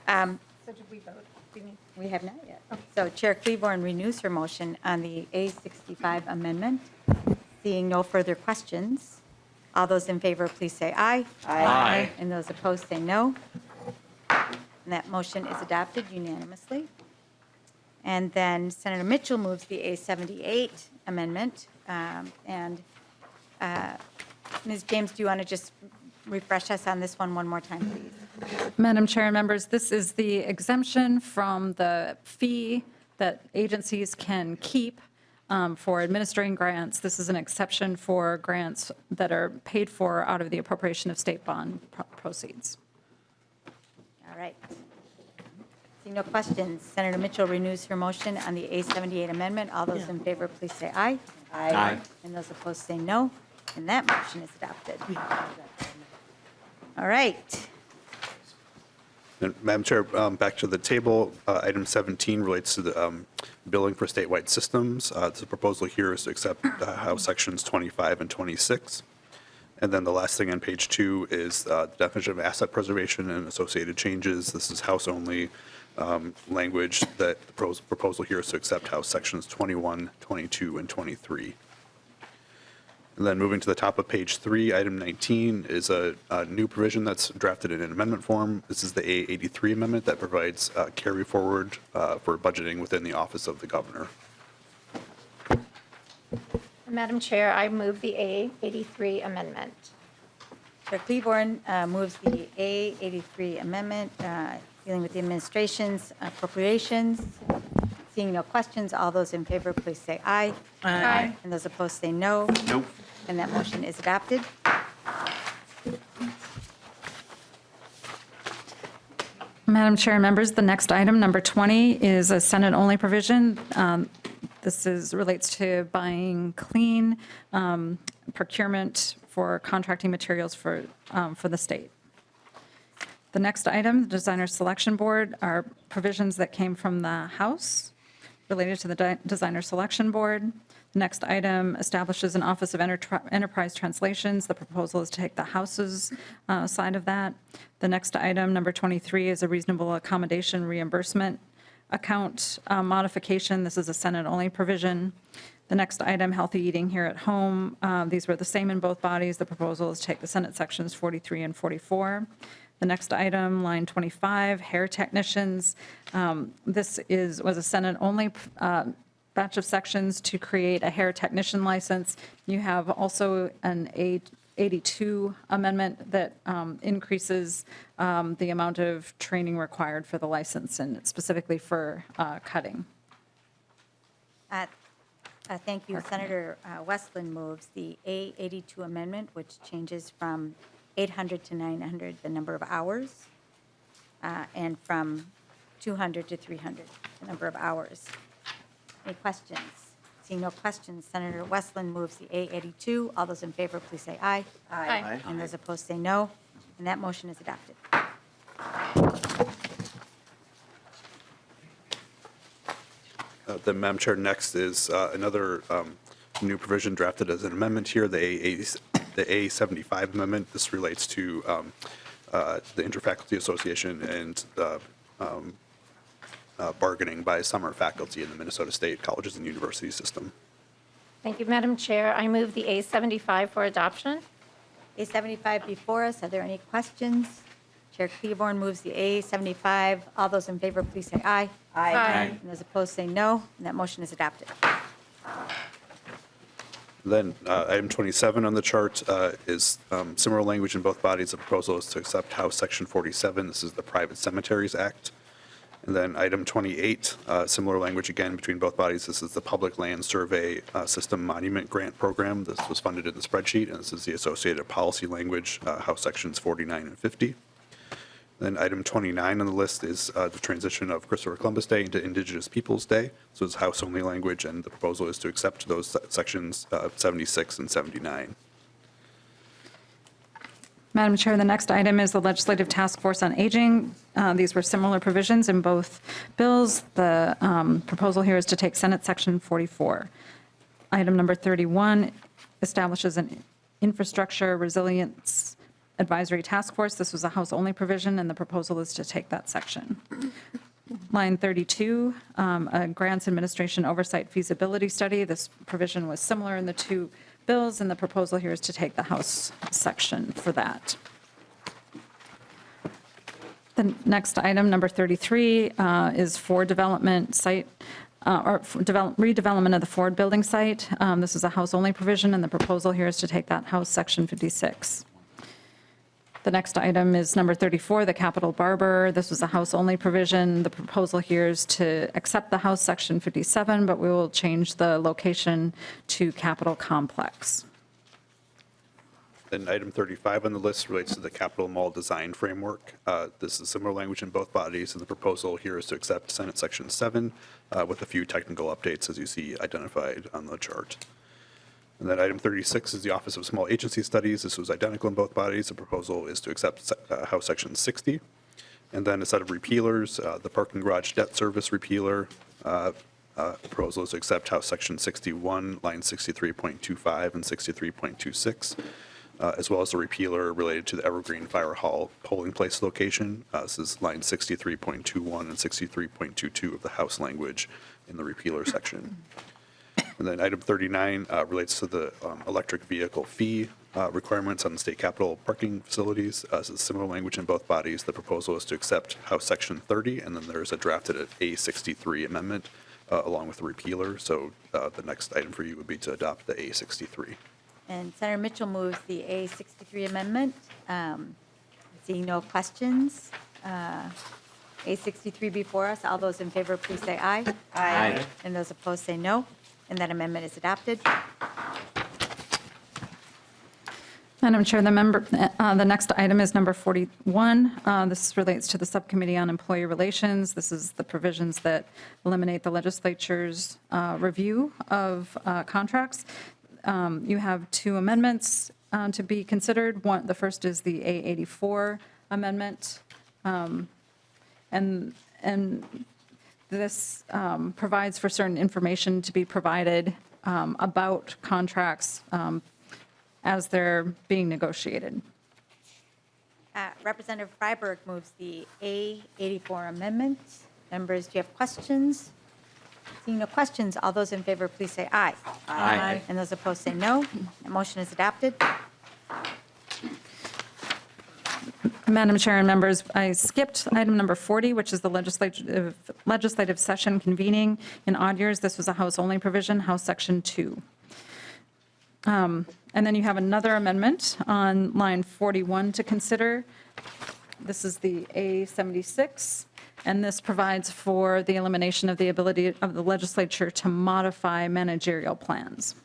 So did we vote? We have not yet. So Chair Klevorn renews her motion on the A65 amendment. Seeing no further questions, all those in favor, please say aye. Aye. And those opposed, say no. And that motion is adopted unanimously. And then Senator Mitchell moves the A78 amendment. And Ms. James, do you want to just refresh us on this one more time, please? Madam Chair and members, this is the exemption from the fee that agencies can keep for administering grants. This is an exception for grants that are paid for out of the appropriation of state bond proceeds. All right. Seeing no questions, Senator Mitchell renews her motion on the A78 amendment. All those in favor, please say aye. Aye. And those opposed, say no. And that motion is adopted. All right. And Madam Chair, back to the table, item 17 relates to the billing for statewide systems. The proposal here is to accept House Sections 25 and 26. And then the last thing on page 2 is the definition of asset preservation and associated changes. This is House-only language. That the proposal here is to accept House Sections 21, 22, and 23. And then moving to the top of page 3, item 19 is a new provision that's drafted in an amendment form. This is the A83 amendment that provides carry forward for budgeting within the office of the governor. Madam Chair, I move the A83 amendment. Chair Klevorn moves the A83 amendment dealing with the administration's appropriations. Seeing no questions, all those in favor, please say aye. Aye. And those opposed, say no. Nope. And that motion is adopted. Madam Chair and members, the next item, number 20, is a Senate-only provision. This relates to buying clean procurement for contracting materials for the state. The next item, the Designer Selection Board, are provisions that came from the House related to the Designer Selection Board. The next item establishes an Office of Enterprise Translations. The proposal is to take the House's side of that. The next item, number 23, is a reasonable accommodation reimbursement account modification. This is a Senate-only provision. The next item, healthy eating here at home. These were the same in both bodies. The proposal is to take the Senate sections 43 and 44. The next item, line 25, hair technicians. This was a Senate-only batch of sections to create a hair technician license. You have also an A82 amendment that increases the amount of training required for the license, and specifically for cutting. Thank you. Senator Westland moves the A82 amendment, which changes from 800 to 900, the number of hours, and from 200 to 300, the number of hours. Any questions? Seeing no questions, Senator Westland moves the A82. All those in favor, please say aye. Aye. And those opposed, say no. And that motion is adopted. Then, Madam Chair, next is another new provision drafted as an amendment here, the A75 amendment. This relates to the Interfaculty Association and bargaining by summer faculty in the Minnesota State Colleges and University system. Thank you, Madam Chair. I move the A75 for adoption. A75 before us. Are there any questions? Chair Klevorn moves the A75. All those in favor, please say aye. Aye. And those opposed, say no. And that motion is adopted. Then item 27 on the chart is similar language in both bodies. The proposal is to accept House Section 47. This is the Private Cemeteries Act. And then item 28, similar language again between both bodies. This is the Public Land Survey System Monument Grant Program. This was funded in the spreadsheet, and this is the associated policy language, House Sections 49 and 50. Then item 29 on the list is the transition of Christopher Columbus Day into Indigenous Peoples Day. So it's House-only language, and the proposal is to accept those sections 76 and 79. Madam Chair, the next item is the Legislative Task Force on Aging. These were similar provisions in both bills. The proposal here is to take Senate Section 44. Item number 31 establishes an Infrastructure Resilience Advisory Task Force. This was a House-only provision, and the proposal is to take that section. Line 32, a Grants Administration Oversight Feasibility Study. This provision was similar in the two bills, and the proposal here is to take the House section for that. The next item, number 33, is for development site, redevelopment of the Ford Building site. This is a House-only provision, and the proposal here is to take that House Section 56. The next item is number 34, the Capitol Barber. This was a House-only provision. The proposal here is to accept the House Section 57, but we will change the location to Capitol Complex. Then item 35 on the list relates to the Capitol Mall Design Framework. This is similar language in both bodies, and the proposal here is to accept Senate Section 7 with a few technical updates, as you see identified on the chart. And then item 36 is the Office of Small Agency Studies. This was identical in both bodies. The proposal is to accept House Section 60. And then a set of repealers, the Parking Garage Debt Service repealer. Proposal is to accept House Section 61, line 63.25 and 63.26, as well as the repealer related to the Evergreen Fire Hall polling place location. This is line 63.21 and 63.22 of the House language in the repealer section. And then item 39 relates to the electric vehicle fee requirements on the state capitol parking facilities. This is similar language in both bodies. The proposal is to accept House Section 30, and then there's a drafted A63 amendment along with the repealer. So the next item for you would be to adopt the A63. And Senator Mitchell moves the A63 amendment. Seeing no questions, A63 before us. All those in favor, please say aye. Aye. And those opposed say no. And that amendment is adopted. Madam Chair, the next item is number 41. This relates to the Subcommittee on Employee Relations. This is the provisions that eliminate the legislature's review of contracts. You have two amendments to be considered. The first is the A84 amendment. And this provides for certain information to be provided about contracts as they're being negotiated. Representative Freiberg moves the A84 amendment. Members, do you have questions? Seeing no questions, all those in favor, please say aye. Aye. And those opposed say no. The motion is adopted. Madam Chair and members, I skipped item number 40, which is the legislative session convening in odd years. This was a House-only provision, House Section 2. And then you have another amendment on line 41 to consider. This is the A76, and this provides for the elimination of the ability of the legislature to modify managerial plans.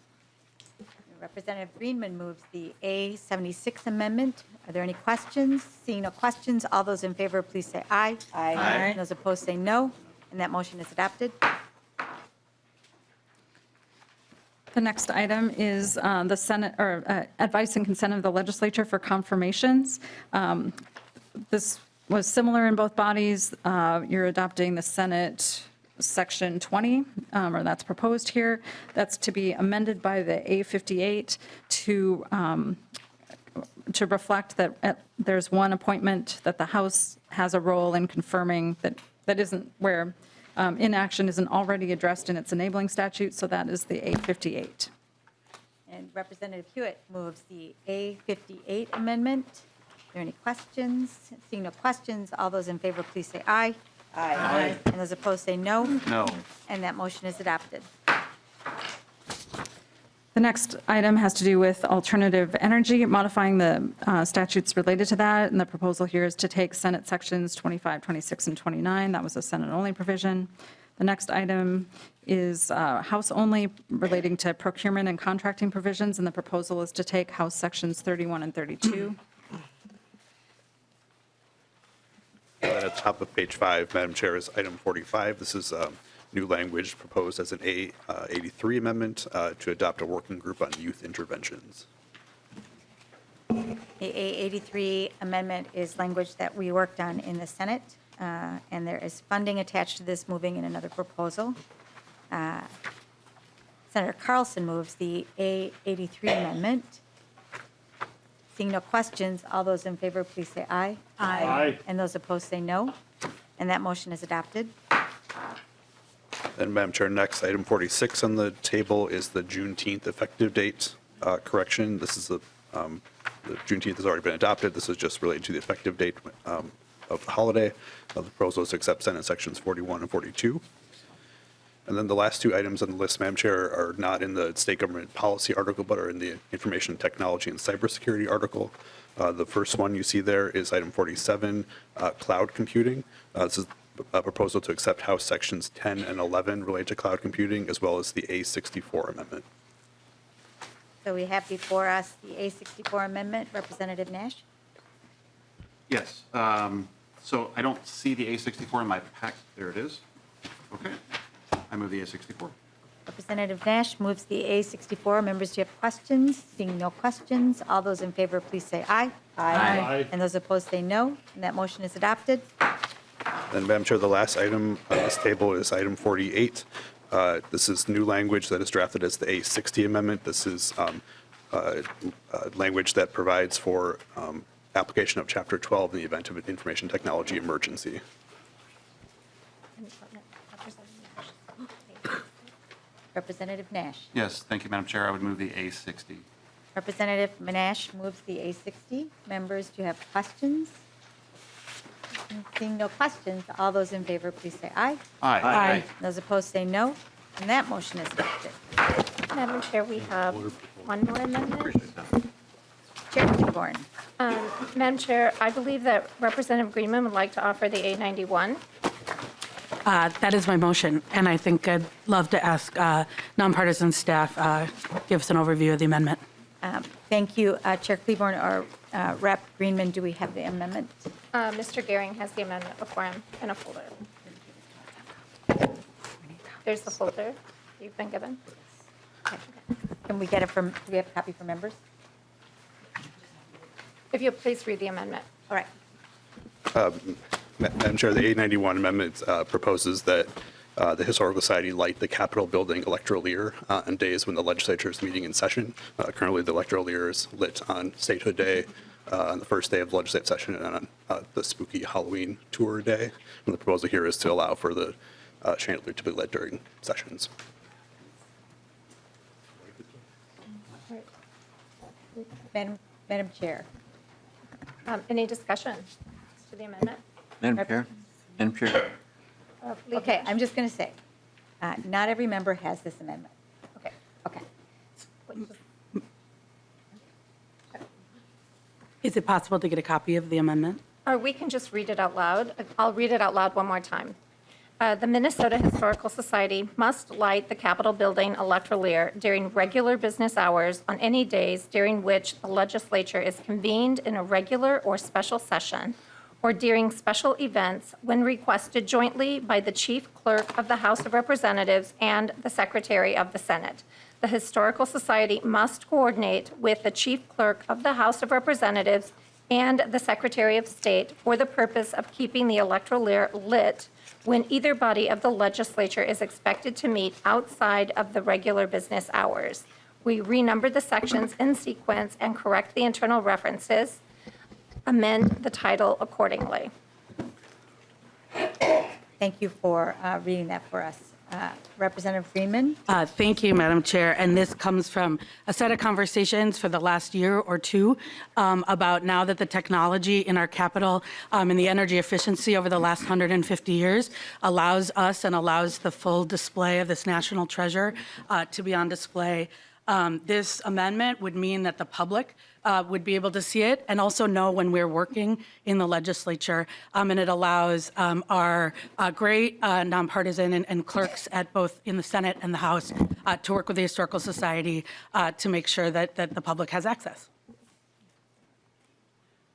Representative Greenman moves the A76 amendment. Are there any questions? Seeing no questions, all those in favor, please say aye. Aye. And those opposed say no, and that motion is adopted. The next item is the Senate, or advice and consent of the legislature for confirmations. This was similar in both bodies. You're adopting the Senate Section 20, or that's proposed here. That's to be amended by the A58 to reflect that there's one appointment that the House has a role in confirming that isn't where inaction isn't already addressed in its enabling statute, so that is the A58. And Representative Hewitt moves the A58 amendment. Are there any questions? Seeing no questions, all those in favor, please say aye. Aye. And those opposed say no. No. And that motion is adopted. The next item has to do with alternative energy, modifying the statutes related to that, and the proposal here is to take Senate Sections 25, 26, and 29. That was a Senate-only provision. The next item is House-only relating to procurement and contracting provisions, and the proposal is to take House Sections 31 and 32. At the top of page 5, Madam Chair, is item 45. This is new language proposed as an A83 amendment to adopt a working group on youth interventions. The A83 amendment is language that we worked on in the Senate, and there is funding attached to this moving in another proposal. Senator Carlson moves the A83 amendment. Seeing no questions, all those in favor, please say aye. Aye. And those opposed say no. And that motion is adopted. And Madam Chair, next, item 46 on the table is the Juneteenth effective date correction. This is the Juneteenth has already been adopted. This is just related to the effective date of the holiday. The proposal is to accept Senate Sections 41 and 42. And then the last two items on the list, Madam Chair, are not in the state government policy article, but are in the information technology and cybersecurity article. The first one you see there is item 47, cloud computing. This is a proposal to accept House Sections 10 and 11 related to cloud computing, as well as the A64 amendment. So we have before us the A64 amendment. Representative Nash? Yes. So I don't see the A64 in my pack. There it is. Okay. I move the A64. Representative Nash moves the A64. Members, do you have questions? Seeing no questions, all those in favor, please say aye. Aye. And those opposed say no. And that motion is adopted. And Madam Chair, the last item on this table is item 48. This is new language that is drafted as the A60 amendment. This is language that provides for application of Chapter 12 in the event of an information technology emergency. Representative Nash. Yes, thank you, Madam Chair. I would move the A60. Representative Nash moves the A60. Members, do you have questions? Seeing no questions, all those in favor, please say aye. Aye. Those opposed say no. And that motion is adopted. Madam Chair, we have one more amendment. Chair Klevorn. Madam Chair, I believe that Representative Greenman would like to offer the A91. That is my motion, and I think I'd love to ask nonpartisan staff give us an overview of the amendment. Thank you, Chair Klevorn or Rep. Greenman. Do we have the amendment? Mr. Gehring has the amendment before him in a folder. There's the folder you've been given. Can we get it from, do we have a copy for members? If you'll please read the amendment. All right. Madam Chair, the A91 amendment proposes that the Historical Society light the Capitol building electroleer on days when the legislature is meeting in session. Currently, the electroleer is lit on Statehood Day, on the first day of the legislative session, and on the spooky Halloween tour day. And the proposal here is to allow for the chandelier to be lit during sessions. Madam Chair. Any discussion to the amendment? Madam Chair? Madam Chair? Okay, I'm just going to say, not every member has this amendment. Okay. Okay. Is it possible to get a copy of the amendment? Or we can just read it out loud. I'll read it out loud one more time. The Minnesota Historical Society must light the Capitol building electroleer during regular business hours on any days during which the legislature is convened in a regular or special session, or during special events when requested jointly by the Chief Clerk of the House of Representatives and the Secretary of the Senate. The Historical Society must coordinate with the Chief Clerk of the House of Representatives and the Secretary of State for the purpose of keeping the electroleer lit when either body of the legislature is expected to meet outside of the regular business hours. We renumber the sections in sequence and correct the internal references. Amend the title accordingly. Thank you for reading that for us. Representative Greenman? Thank you, Madam Chair. And this comes from a set of conversations for the last year or two about now that the technology in our Capitol and the energy efficiency over the last 150 years allows us and allows the full display of this national treasure to be on display. This amendment would mean that the public would be able to see it and also know when we're working in the legislature. And it allows our great nonpartisan and clerks at both in the Senate and the House to work with the Historical Society to make sure that the public has access.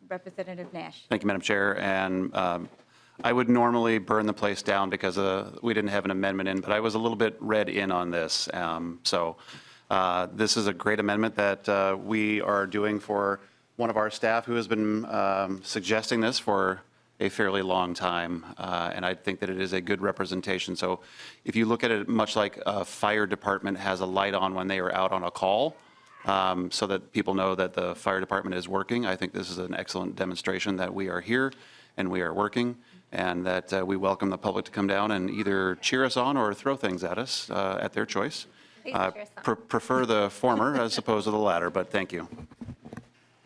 Representative Nash? Thank you, Madam Chair. And I would normally burn the place down because we didn't have an amendment in, but I was a little bit read in on this. So this is a great amendment that we are doing for one of our staff who has been suggesting this for a fairly long time, and I think that it is a good representation. So if you look at it much like a fire department has a light on when they are out on a call, so that people know that the fire department is working, I think this is an excellent demonstration that we are here and we are working, and that we welcome the public to come down and either cheer us on or throw things at us at their choice. Please cheer us on. Prefer the former as opposed to the latter, but thank you.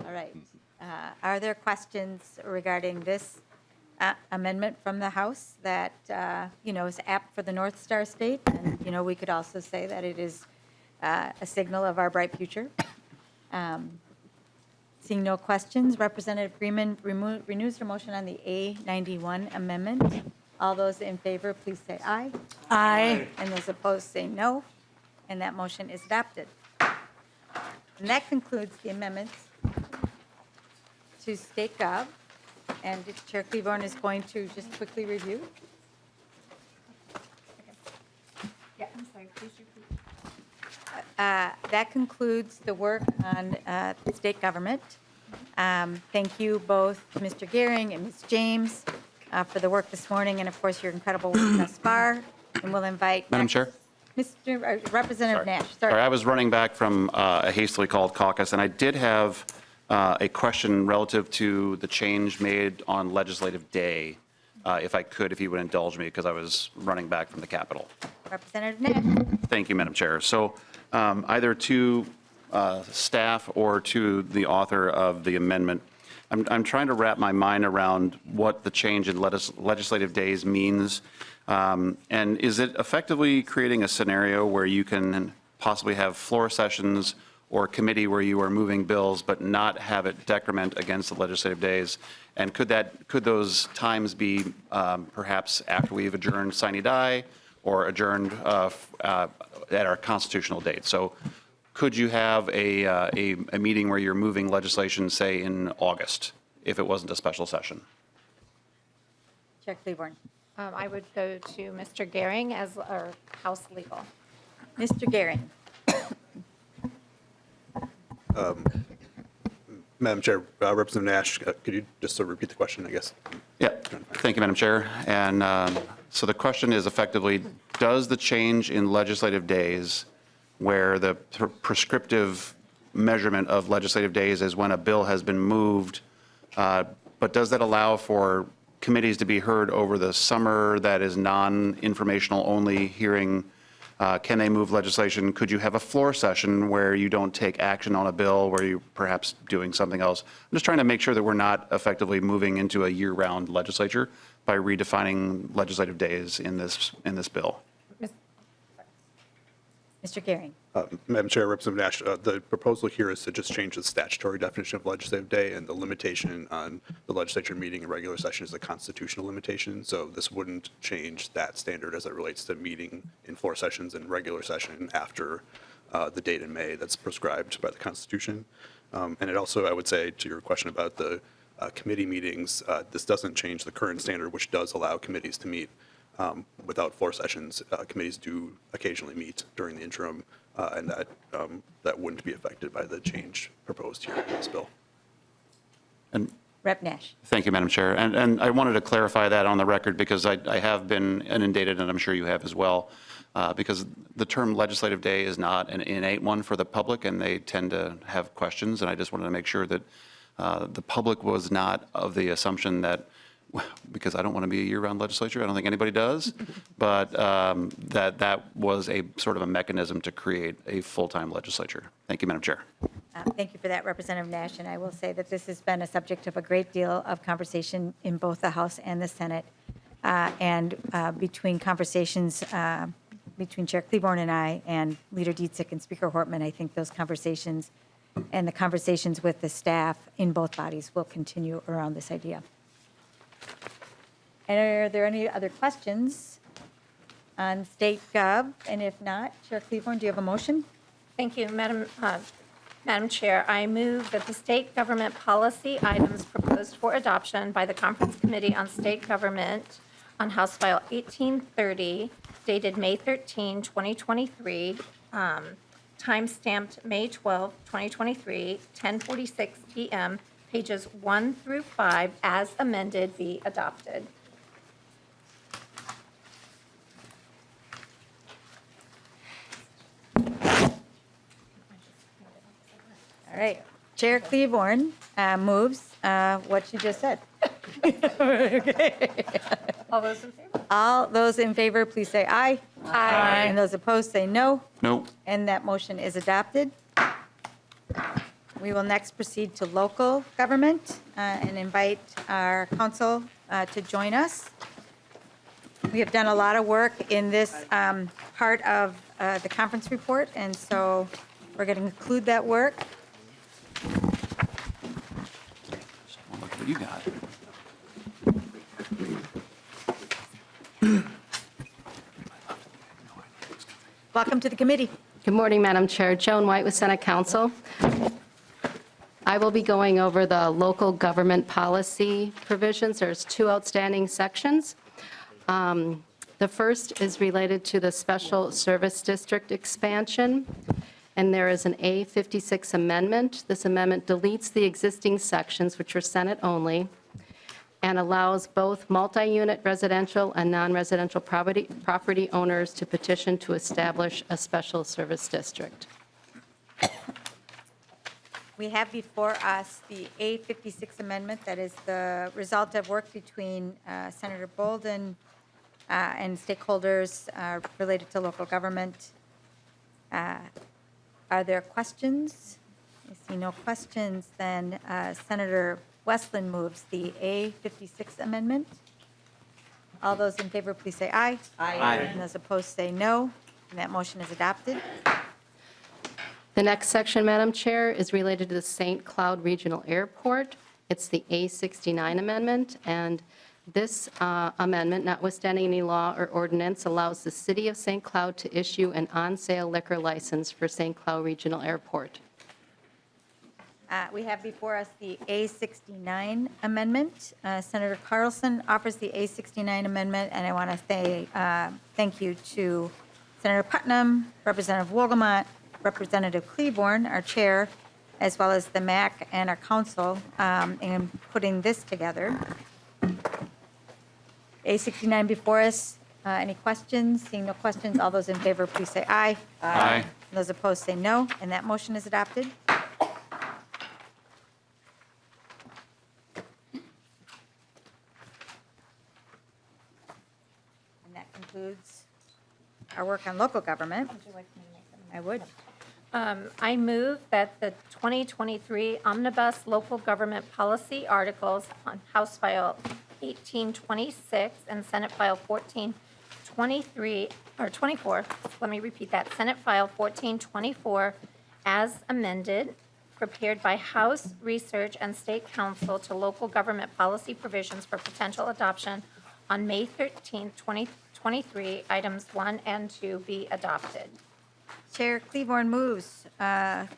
All right. Are there questions regarding this amendment from the House that, is apt for the North Star State? And, we could also say that it is a signal of our bright future. Seeing no questions, Representative Freeman renews her motion on the A91 amendment. All those in favor, please say aye. Aye. And those opposed say no, and that motion is adopted. And that concludes the amendments to State Gov, and Chair Klevorn is going to just quickly review. Yeah, I'm sorry, please repeat. That concludes the work on state government. Thank you both, Mr. Gehring and Ms. James, for the work this morning, and of course, your incredible work thus far. And we'll invite. Madam Chair? Representative Nash. Sorry, I was running back from a hastily called caucus, and I did have a question relative to the change made on legislative day, if you would indulge me, because I was running back from the Capitol. Representative Nash. Thank you, Madam Chair. So either to staff or to the author of the amendment, I'm trying to wrap my mind around what the change in legislative days means. And is it effectively creating a scenario where you can possibly have floor sessions or committee where you are moving bills but not have it decrement against the legislative days? And could those times be perhaps after we've adjourned sine die or adjourned at our constitutional date? So could you have a meeting where you're moving legislation, say, in August, if it wasn't a special session? Chair Klevorn. I would go to Mr. Gehring as our House Legal. Mr. Gehring. Madam Chair, Representative Nash, could you just repeat the question, I guess? Yeah, thank you, Madam Chair. And so the question is effectively, does the change in legislative days, where the prescriptive measurement of legislative days is when a bill has been moved, but does that allow for committees to be heard over the summer that is non-informational only hearing? Can they move legislation? Could you have a floor session where you don't take action on a bill, where you're perhaps doing something else? I'm just trying to make sure that we're not effectively moving into a year-round legislature by redefining legislative days in this bill. Mr. Gehring. Madam Chair, Representative Nash, the proposal here is to just change the statutory definition of legislative day, and the limitation on the legislature meeting in regular session is a constitutional limitation. So this wouldn't change that standard as it relates to meeting in floor sessions and regular session after the date in May that's prescribed by the Constitution. And it also, I would say, to your question about the committee meetings, this doesn't change the current standard, which does allow committees to meet without floor sessions. Committees do occasionally meet during the interim, and that wouldn't be affected by the change proposed here in this bill. And Rep. Nash. thank you, Madam Chair. And I wanted to clarify that on the record because I have been inundated, and I'm sure you have as well, because the term legislative day is not an innate one for the public, and they tend to have questions. And I just wanted to make sure that the public was not of the assumption that, because I don't want to be a year-round legislature, I don't think anybody does, but that was a sort of a mechanism to create a full-time legislature. Thank you, Madam Chair. Thank you for that, Representative Nash, and I will say that this has been a subject of a great deal of conversation in both the House and the Senate, and between conversations between Chair Klevorn and I and Leader Dietzick and Speaker Hortman, I think those conversations and the conversations with the staff in both bodies will continue around this idea. And are there any other questions on State Gov? And if not, Chair Klevorn, do you have a motion? Thank you, Madam Chair. I move that the state government policy items proposed for adoption by the Conference Committee on State Government on House File 1830, dated May 13, 2023, timestamped May 12, 2023, 10:46 PM, pages 1 through 5, as amended, be adopted. All right. Chair Klevorn moves what you just said. All those in favor? All those in favor, please say aye. Aye. And those opposed, say no. No. And that motion is adopted. We will next proceed to local government and invite our council to join us. We have done a lot of work in this part of the conference report, and so we're going to conclude that work. Look what you got. Welcome to the committee. Good morning, Madam Chair. Joan White with Senate Council. I will be going over the local government policy provisions. There's 2 outstanding sections. The first is related to the Special Service District expansion, and there is an A56 amendment. This amendment deletes the existing sections, which are Senate only, and allows both multi-unit residential and non-residential property owners to petition to establish a special service district. We have before us the A56 amendment that is the result of work between Senator Bolden and stakeholders related to local government. Are there questions? I see no questions. Then Senator Westland moves the A56 amendment. All those in favor, please say aye. Aye. And those opposed, say no. And that motion is adopted. The next section, Madam Chair, is related to the St. Cloud Regional Airport. It's the A69 amendment, and this amendment, notwithstanding any law or ordinance, allows the City of St. Cloud to issue an on-sale liquor license for St. Cloud Regional Airport. We have before us the A69 amendment. Senator Carlson offers the A69 amendment, and I want to say thank you to Senator Putnam, Representative Wogelmont, Representative Klevorn, our chair, as well as the MAC and our council in putting this together. A69 before us. Any questions? Seeing no questions, all those in favor, please say aye. Aye. Those opposed, say no, and that motion is adopted. And that concludes our work on local government. Would you like me to make them? I would. I move that the 2023 Omnibus Local Government Policy Articles on House File 1826 and Senate File 1423, or 24, let me repeat that, Senate File 1424, as amended, prepared by House Research and State Council to local government policy provisions for potential adoption on May 13, 2023, items 1 and 2 be adopted. Chair Klevorn moves that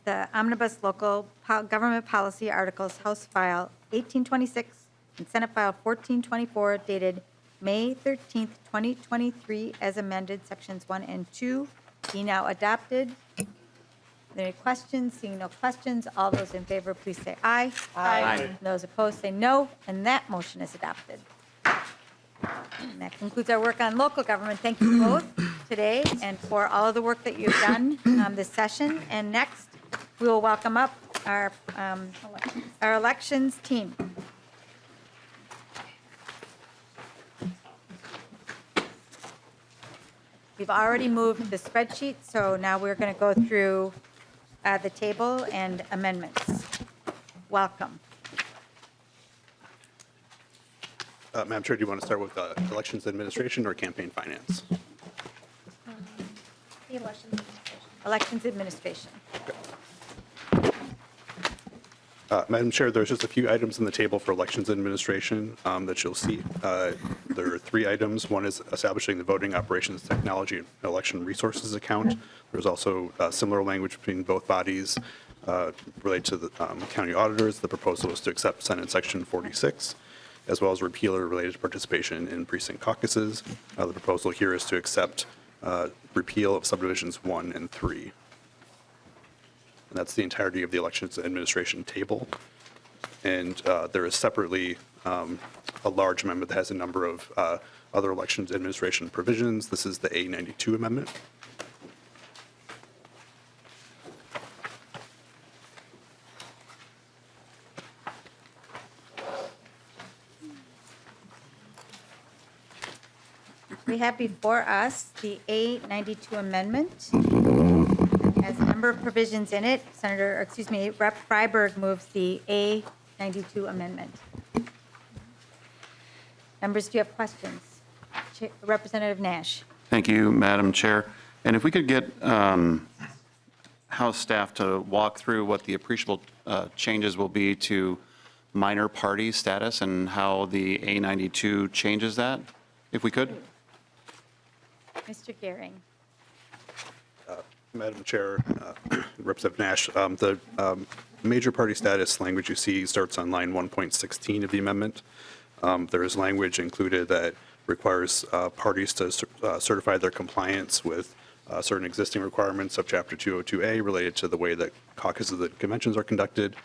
the Omnibus Local Government Policy Articles, House File 1826 and Senate File 1424, dated May 13th, 2023, as amended, Sections 1 and 2, be now adopted. Are there any questions? Seeing no questions, all those in favor, please say aye. Aye. Those opposed, say no, and that motion is adopted. And that concludes our work on local government. Thank you both today and for all of the work that you've done this session. And next, we will welcome up our elections team. We've already moved the spreadsheet, so now we're going to go through the table and amendments. Welcome. Madam Chair, do you want to start with elections administration or campaign finance? The elections administration. Elections administration. Madam Chair, there's just a few items in the table for elections administration that you'll see. There are 3 items. One is establishing the voting operations technology and election resources account. There's also similar language between both bodies related to the county auditors. The proposal is to accept Senate Section 46, as well as repeal or related to participation in precinct caucuses. The proposal here is to accept repeal of subdivisions 1 and 3. And that's the entirety of the elections administration table. And there is separately a large amendment that has a number of other elections administration provisions. This is the A92 amendment. We have before us the A92 amendment. Has a number of provisions in it. Rep. Freiberg moves the A92 amendment. Members, do you have questions? Representative Nash. Thank you, Madam Chair. And if we could get House staff to walk through what the appreciable changes will be to minor party status and how the A92 changes that, if we could. Mr. Gehring. Madam Chair, Representative Nash, the major party status language you see starts on line 1.16 of the amendment. There is language included that requires parties to certify their compliance with certain existing requirements of Chapter 202A related to the way that caucuses and conventions are conducted.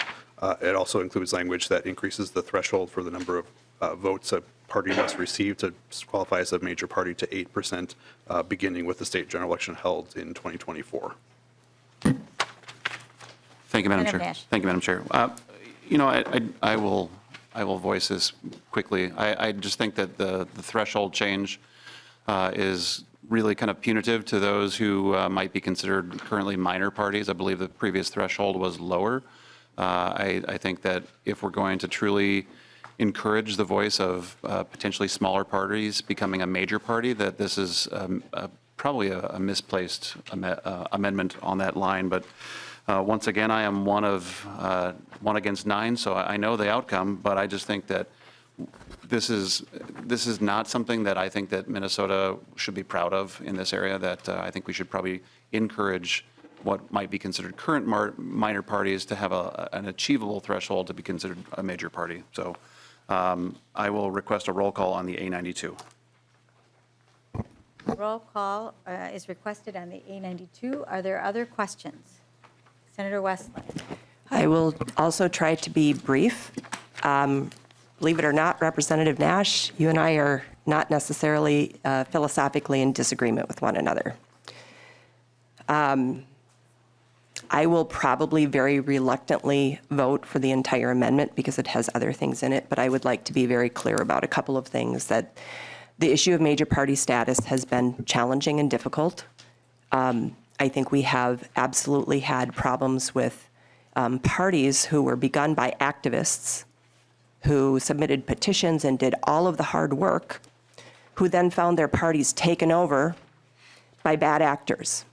It also includes language that increases the threshold for the number of votes a party must receive to qualify as a major party to 8%, beginning with the state general election held in 2024. Thank you, Madam Senator Chair. Nash. Thank you, Madam Chair. I will voice this quickly. I just think that the threshold change is really kind of punitive to those who might be considered currently minor parties. I believe the previous threshold was lower. I think that if we're going to truly encourage the voice of potentially smaller parties becoming a major party, that this is probably a misplaced amendment on that line. But once again, I am one against 9, so I know the outcome, but I just think that this is not something that I think that Minnesota should be proud of in this area, that I think we should probably encourage what might be considered current minor parties to have an achievable threshold to be considered a major party. So I will request a roll call on the A92. Roll call is requested on the A92. Are there other questions? Senator Westland. I will also try to be brief. Believe it or not, Representative Nash, you and I are not necessarily philosophically in disagreement with one another. I will probably very reluctantly vote for the entire amendment because it has other things in it, but I would like to be very clear about a couple of things. That the issue of major party status has been challenging and difficult. I think we have absolutely had problems with parties who were begun by activists who submitted petitions and did all of the hard work, who then found their parties taken over by bad actors.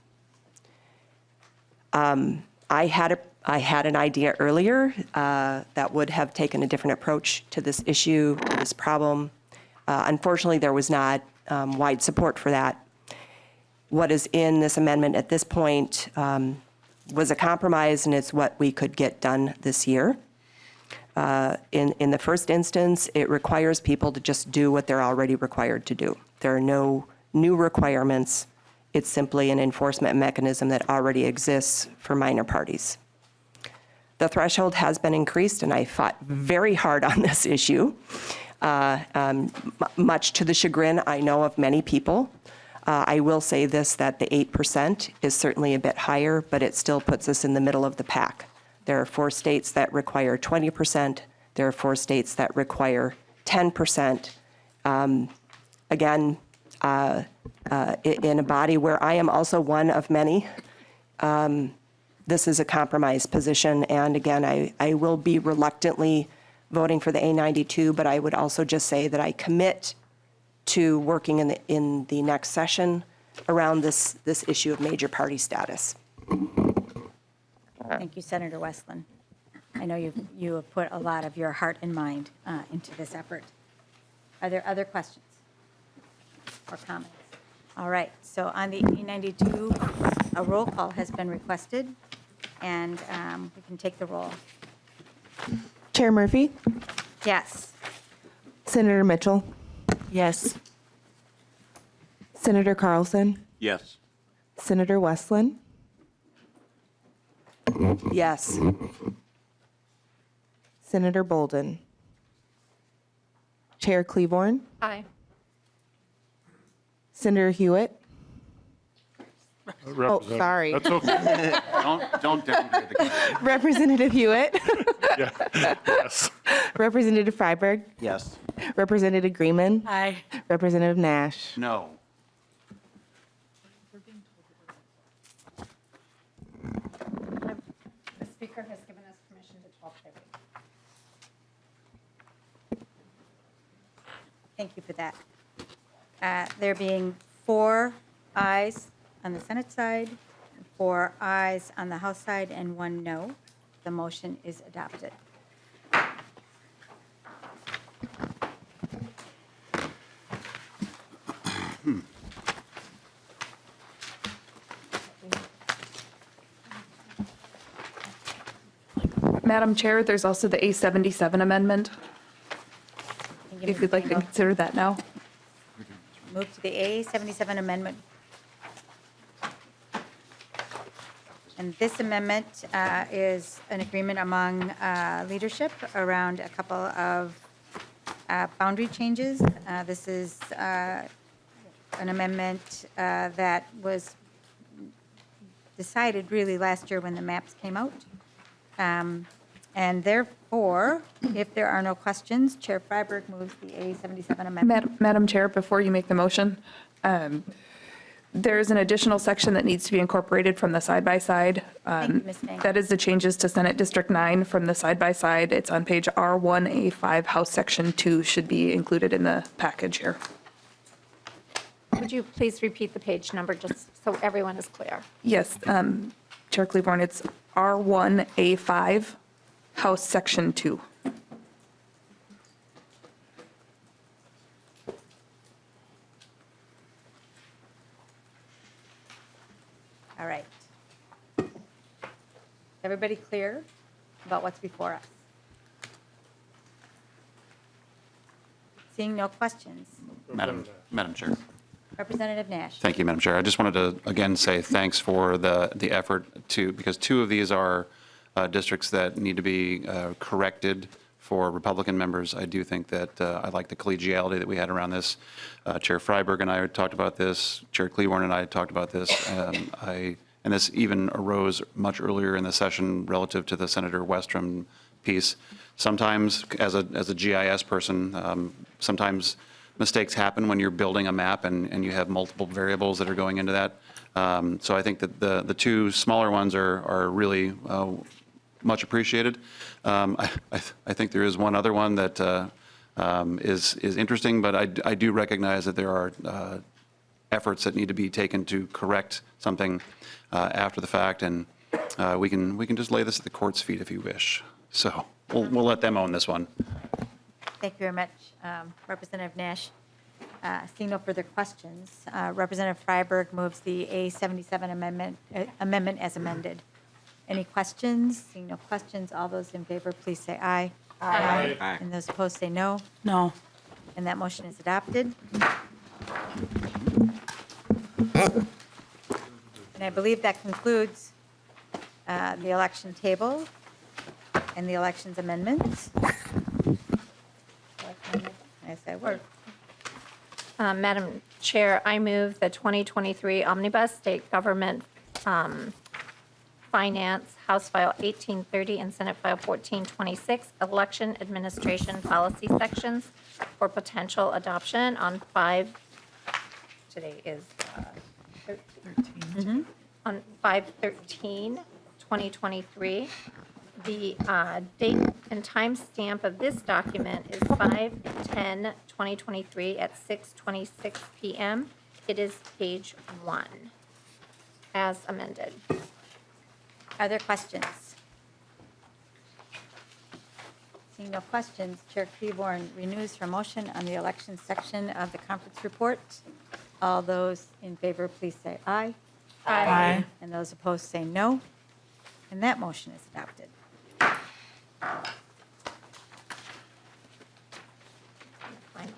I had an idea earlier that would have taken a different approach to this issue, to this problem. Unfortunately, there was not wide support for that. What is in this amendment at this point was a compromise, and it's what we could get done this year. In the first instance, it requires people to just do what they're already required to do. There are no new requirements. It's simply an enforcement mechanism that already exists for minor parties. The threshold has been increased, and I fought very hard on this issue, much to the chagrin, I know, of many people. I will say this, that the 8% is certainly a bit higher, but it still puts us in the middle of the pack. There are 4 states that require 20%. There are 4 states that require 10%. Again, in a body where I am also one of many, this is a compromise position. And again, I will be reluctantly voting for the A92, but I would also just say that I commit to working in the next session around this issue of major party status. Thank you, Senator Westland. I know you have put a lot of your heart and mind into this effort. Are there other questions or comments? All right, so on the E92, a roll call has been requested, and we can take the roll. Chair Murphy? Yes. Senator Mitchell? Yes. Senator Carlson? Yes. Senator Westland, Yes. Senator Bolden, Chair Klevorn, Aye. Senator Hewitt. Oh, sorry. That's okay. Don't downgrade the committee. Representative Hewitt, Yes. Representative Freiberg, Yes. Representative Greenman, Aye. Representative Nash. No. The speaker has given us permission to 12:30. Thank you for that. There being 4 ayes on the Senate side, 4 ayes on the House side, and 1 no, the motion is adopted. Madam Chair, there's also the A77 amendment, if you'd like to consider that now. Move to the A77 amendment. And this amendment is an agreement among leadership around a couple of boundary changes. This is an amendment that was decided really last year when the maps came out. And therefore, if there are no questions, Chair Freiberg moves the A77 amendment. Madam Chair, before you make the motion, there's an additional section that needs to be incorporated from the side-by-side. Thank you, Ms. Fang. That is the changes to Senate District 9 from the side-by-side. It's on page R1A5, House Section 2 should be included in the package here. Would you please repeat the page number just so everyone is clear? Yes, Chair Klevorn, it's R1A5, House Section 2. All right. Everybody clear about what's before us? Seeing no questions. Madam Chair. Representative Nash. Thank you, Madam Chair. I just wanted to, again, say thanks for the effort to, because 2 of these are districts that need to be corrected for Republican members. I do think that I like the collegiality that we had around this. Chair Freiberg and I talked about this. Chair Klevorn and I talked about this. And this even arose much earlier in the session relative to the Senator Westrom piece. Sometimes, as a GIS person, sometimes mistakes happen when you're building a map and you have multiple variables that are going into that. So I think that the 2 smaller ones are really much appreciated. I think there is one other one that is interesting, but I do recognize that there are efforts that need to be taken to correct something after the fact, and we can just lay this at the court's feet if you wish. So we'll let them own this one. Thank you very much, Representative Nash. Seeing no further questions, Representative Freiberg moves the A77 amendment as amended. Any questions? Seeing no questions, all those in favor, please say aye. Aye. And those opposed say no. No. And that motion is adopted. And I believe that concludes the election table and the elections amendments. Yes, I would. Madam Chair, I move the 2023 Omnibus State Government Finance, House File 1830 and Senate File 1426, Election Administration Policy Sections for potential adoption on today is 13. On 5/13/2023. The date and time stamp of this document is 5/10/2023 at 6:26 PM. It is page 1, as amended. Are there questions? Seeing no questions, Chair Klevorn renews her motion on the election section of the conference report. All those in favor, please say aye. Aye. And those opposed say no. And that motion is adopted. Final section.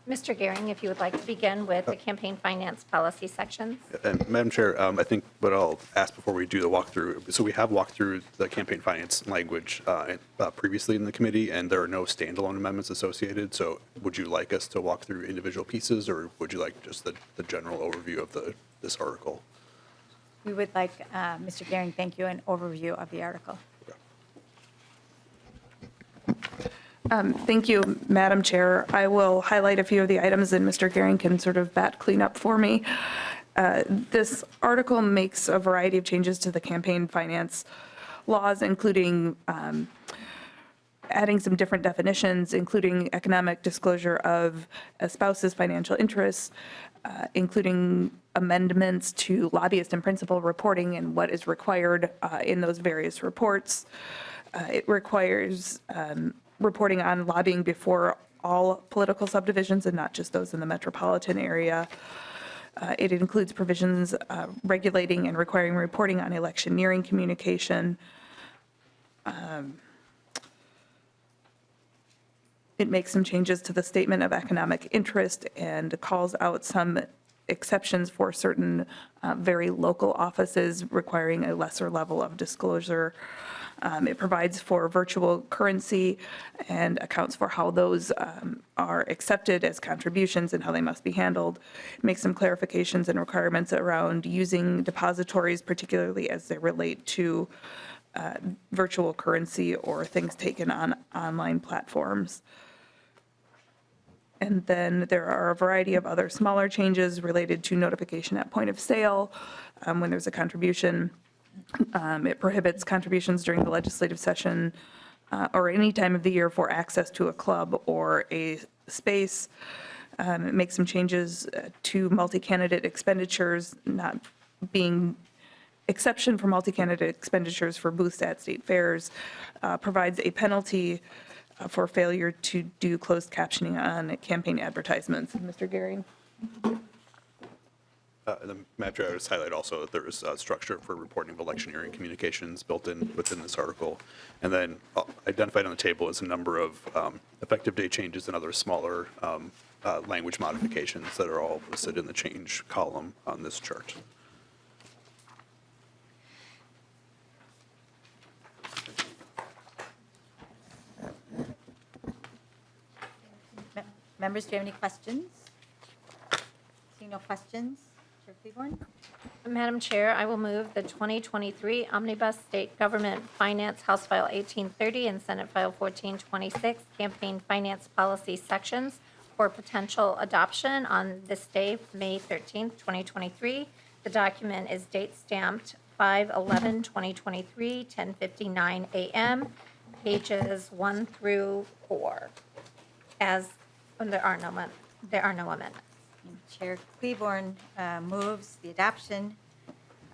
Mr. Gehring, if you would like to begin with the campaign finance policy sections. And Madam Chair, I think what I'll ask before we do the walkthrough, so we have walked through the campaign finance language previously in the committee, and there are no standalone amendments associated. So would you like us to walk through individual pieces, or would you like just the general overview of this article? We would like, Mr. Gehring, thank you, an overview of the article. Thank you, Madam Chair. I will highlight a few of the items, and Mr. Gehring can sort of bat clean up for me. This article makes a variety of changes to the campaign finance laws, including adding some different definitions, including economic disclosure of a spouse's financial interests, including amendments to lobbyist and principal reporting and what is required in those various reports. It requires reporting on lobbying before all political subdivisions and not just those in the metropolitan area. It includes provisions regulating and requiring reporting on electioneering communication. It makes some changes to the statement of economic interest and calls out some exceptions for certain very local offices requiring a lesser level of disclosure. It provides for virtual currency and accounts for how those are accepted as contributions and how they must be handled. It makes some clarifications and requirements around using depositories, particularly as they relate to virtual currency or things taken on online platforms. And then there are a variety of other smaller changes related to notification at point of sale when there's a contribution. It prohibits contributions during the legislative session or any time of the year for access to a club or a space. It makes some changes to multi-candidate expenditures not being exception for multi-candidate expenditures for booths at state fairs, provides a penalty for failure to do closed captioning on campaign advertisements. Mr. Gehring? And then, Madam Chair, I would just highlight also that there is a structure for reporting of electioneering communications built in within this article. And then identified on the table is a number of effective date changes and other smaller language modifications that are all listed in the change column on this chart. Members, do you have any questions? Seeing no questions, Chair Klevorn? Madam Chair, I will move the 2023 Omnibus State Government Finance House File 1830 and Senate File 1426 Campaign Finance Policy sections for potential adoption on this day, May 13th, 2023. The document is date stamped 5/11/2023, 10:59 a.m., pages 1 through 4. There are no amendments. Chair Klevorn moves the adoption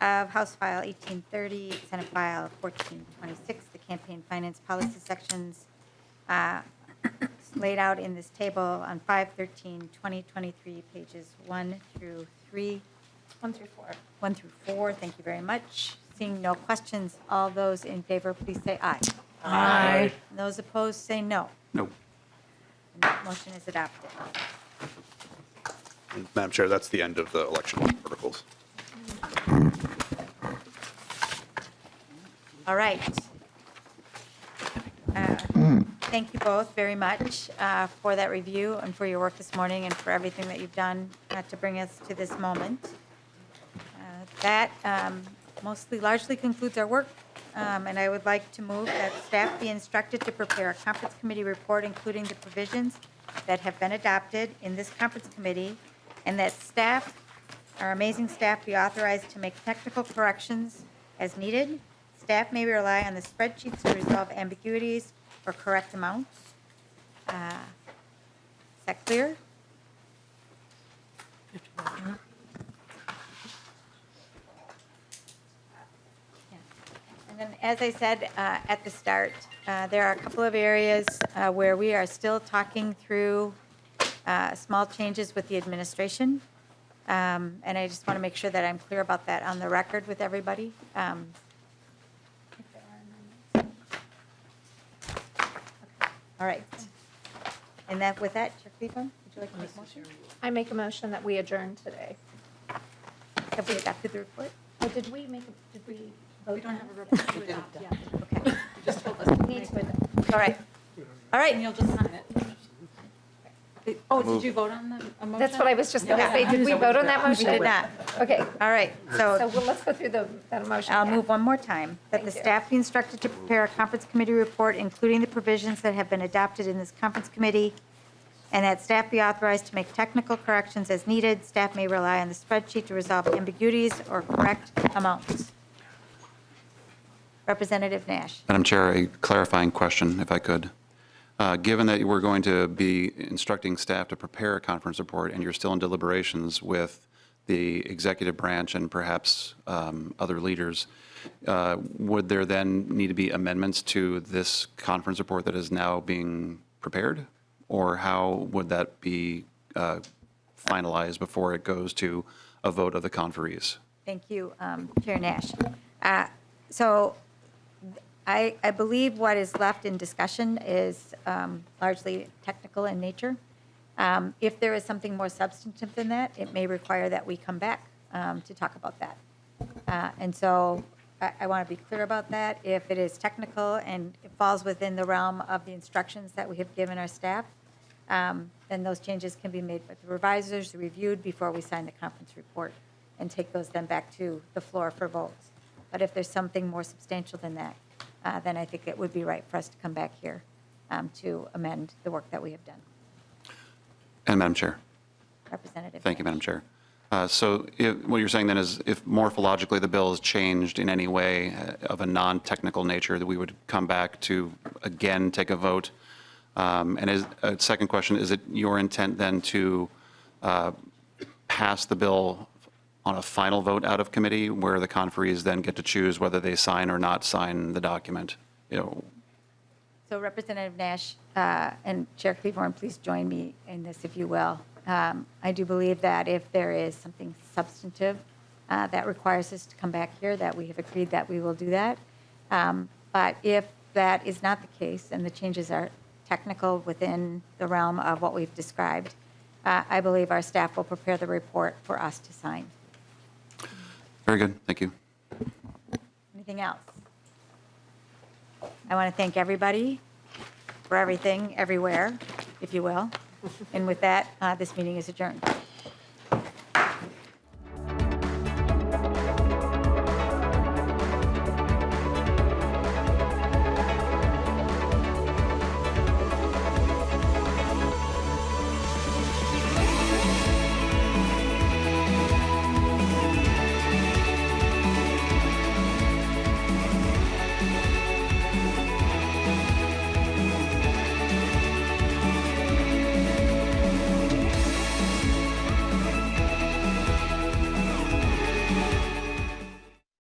of House File 1830, Senate File 1426, the campaign finance policy sections laid out in this table on 5/13/2023, pages 1 through 3. 1 through 4. 1 through 4, thank you very much. Seeing no questions, all those in favor, please say aye. Aye. And those opposed, say no. No. And that motion is adopted. And Madam Chair, that's the end of the election articles. All right. Thank you both very much for that review and for your work this morning and for everything that you've done to bring us to this moment. That largely concludes our work, and I would like to move that staff be instructed to prepare a conference committee report, including the provisions that have been adopted in this conference committee, and that staff, our amazing staff, be authorized to make technical corrections as needed. Staff may rely on the spreadsheets to resolve ambiguities or correct amounts. Is that clear? And then, as I said at the start, there are a couple of areas where we are still talking through small changes with the administration. And I just want to make sure that I'm clear about that on the record with everybody. All right. And that, with that, Chair Klevorn, would you I make a motion that we adjourn today. Have we adopted the report? Oh, did we vote? We don't have a Okay. All right. All right. You'll just sign it. Oh, did you vote on a motion? That's what I was just going to say. Did we vote on that We motion? did not. Okay, All right, so so let's go through that motion. I'll again. move one more time. That the Thank you. staff be instructed to prepare a conference committee report, including the provisions that have been adopted in this conference committee, and that staff be authorized to make technical corrections as needed. Staff may rely on the spreadsheet to resolve ambiguities or correct amounts. Representative Nash. Madam Chair, a clarifying question, if I could. Given that we're going to be instructing staff to prepare a conference report and you're still in deliberations with the executive branch and perhaps other leaders, would there then need to be amendments to this conference report that is now being prepared? Or how would that be finalized before it goes to a vote of the conferees? Thank you, Chair Nash. So I believe what is left in discussion is largely technical in nature. If there is something more substantive than that, it may require that we come back to talk about that. And so I want to be clear about that. If it is technical and it falls within the realm of the instructions that we have given our staff, then those changes can be made with the revisers, reviewed before we sign the conference report, and take those then back to the floor for votes. But if there's something more substantial than that, then I think it would be right for us to come back here to amend the work that we have done. And Madam Chair. Representative. Thank you, Madam Chair. So what you're saying then is if morphologically the bill is changed in any way of a non-technical nature, that we would come back to, again, take a vote. And a second question, is it your intent then to pass the bill on a final vote out of committee where the conferees then get to choose whether they sign or not sign the document? So Representative Nash and Chair Klevorn, please join me in this if you will. I do believe that if there is something substantive that requires us to come back here, that we have agreed that we will do that. But if that is not the case and the changes are technical within the realm of what we've described, I believe our staff will prepare the report for us to sign. Very good. Thank you. Anything else? I want to thank everybody for everything, everywhere, if you will. And with that, this meeting is adjourned.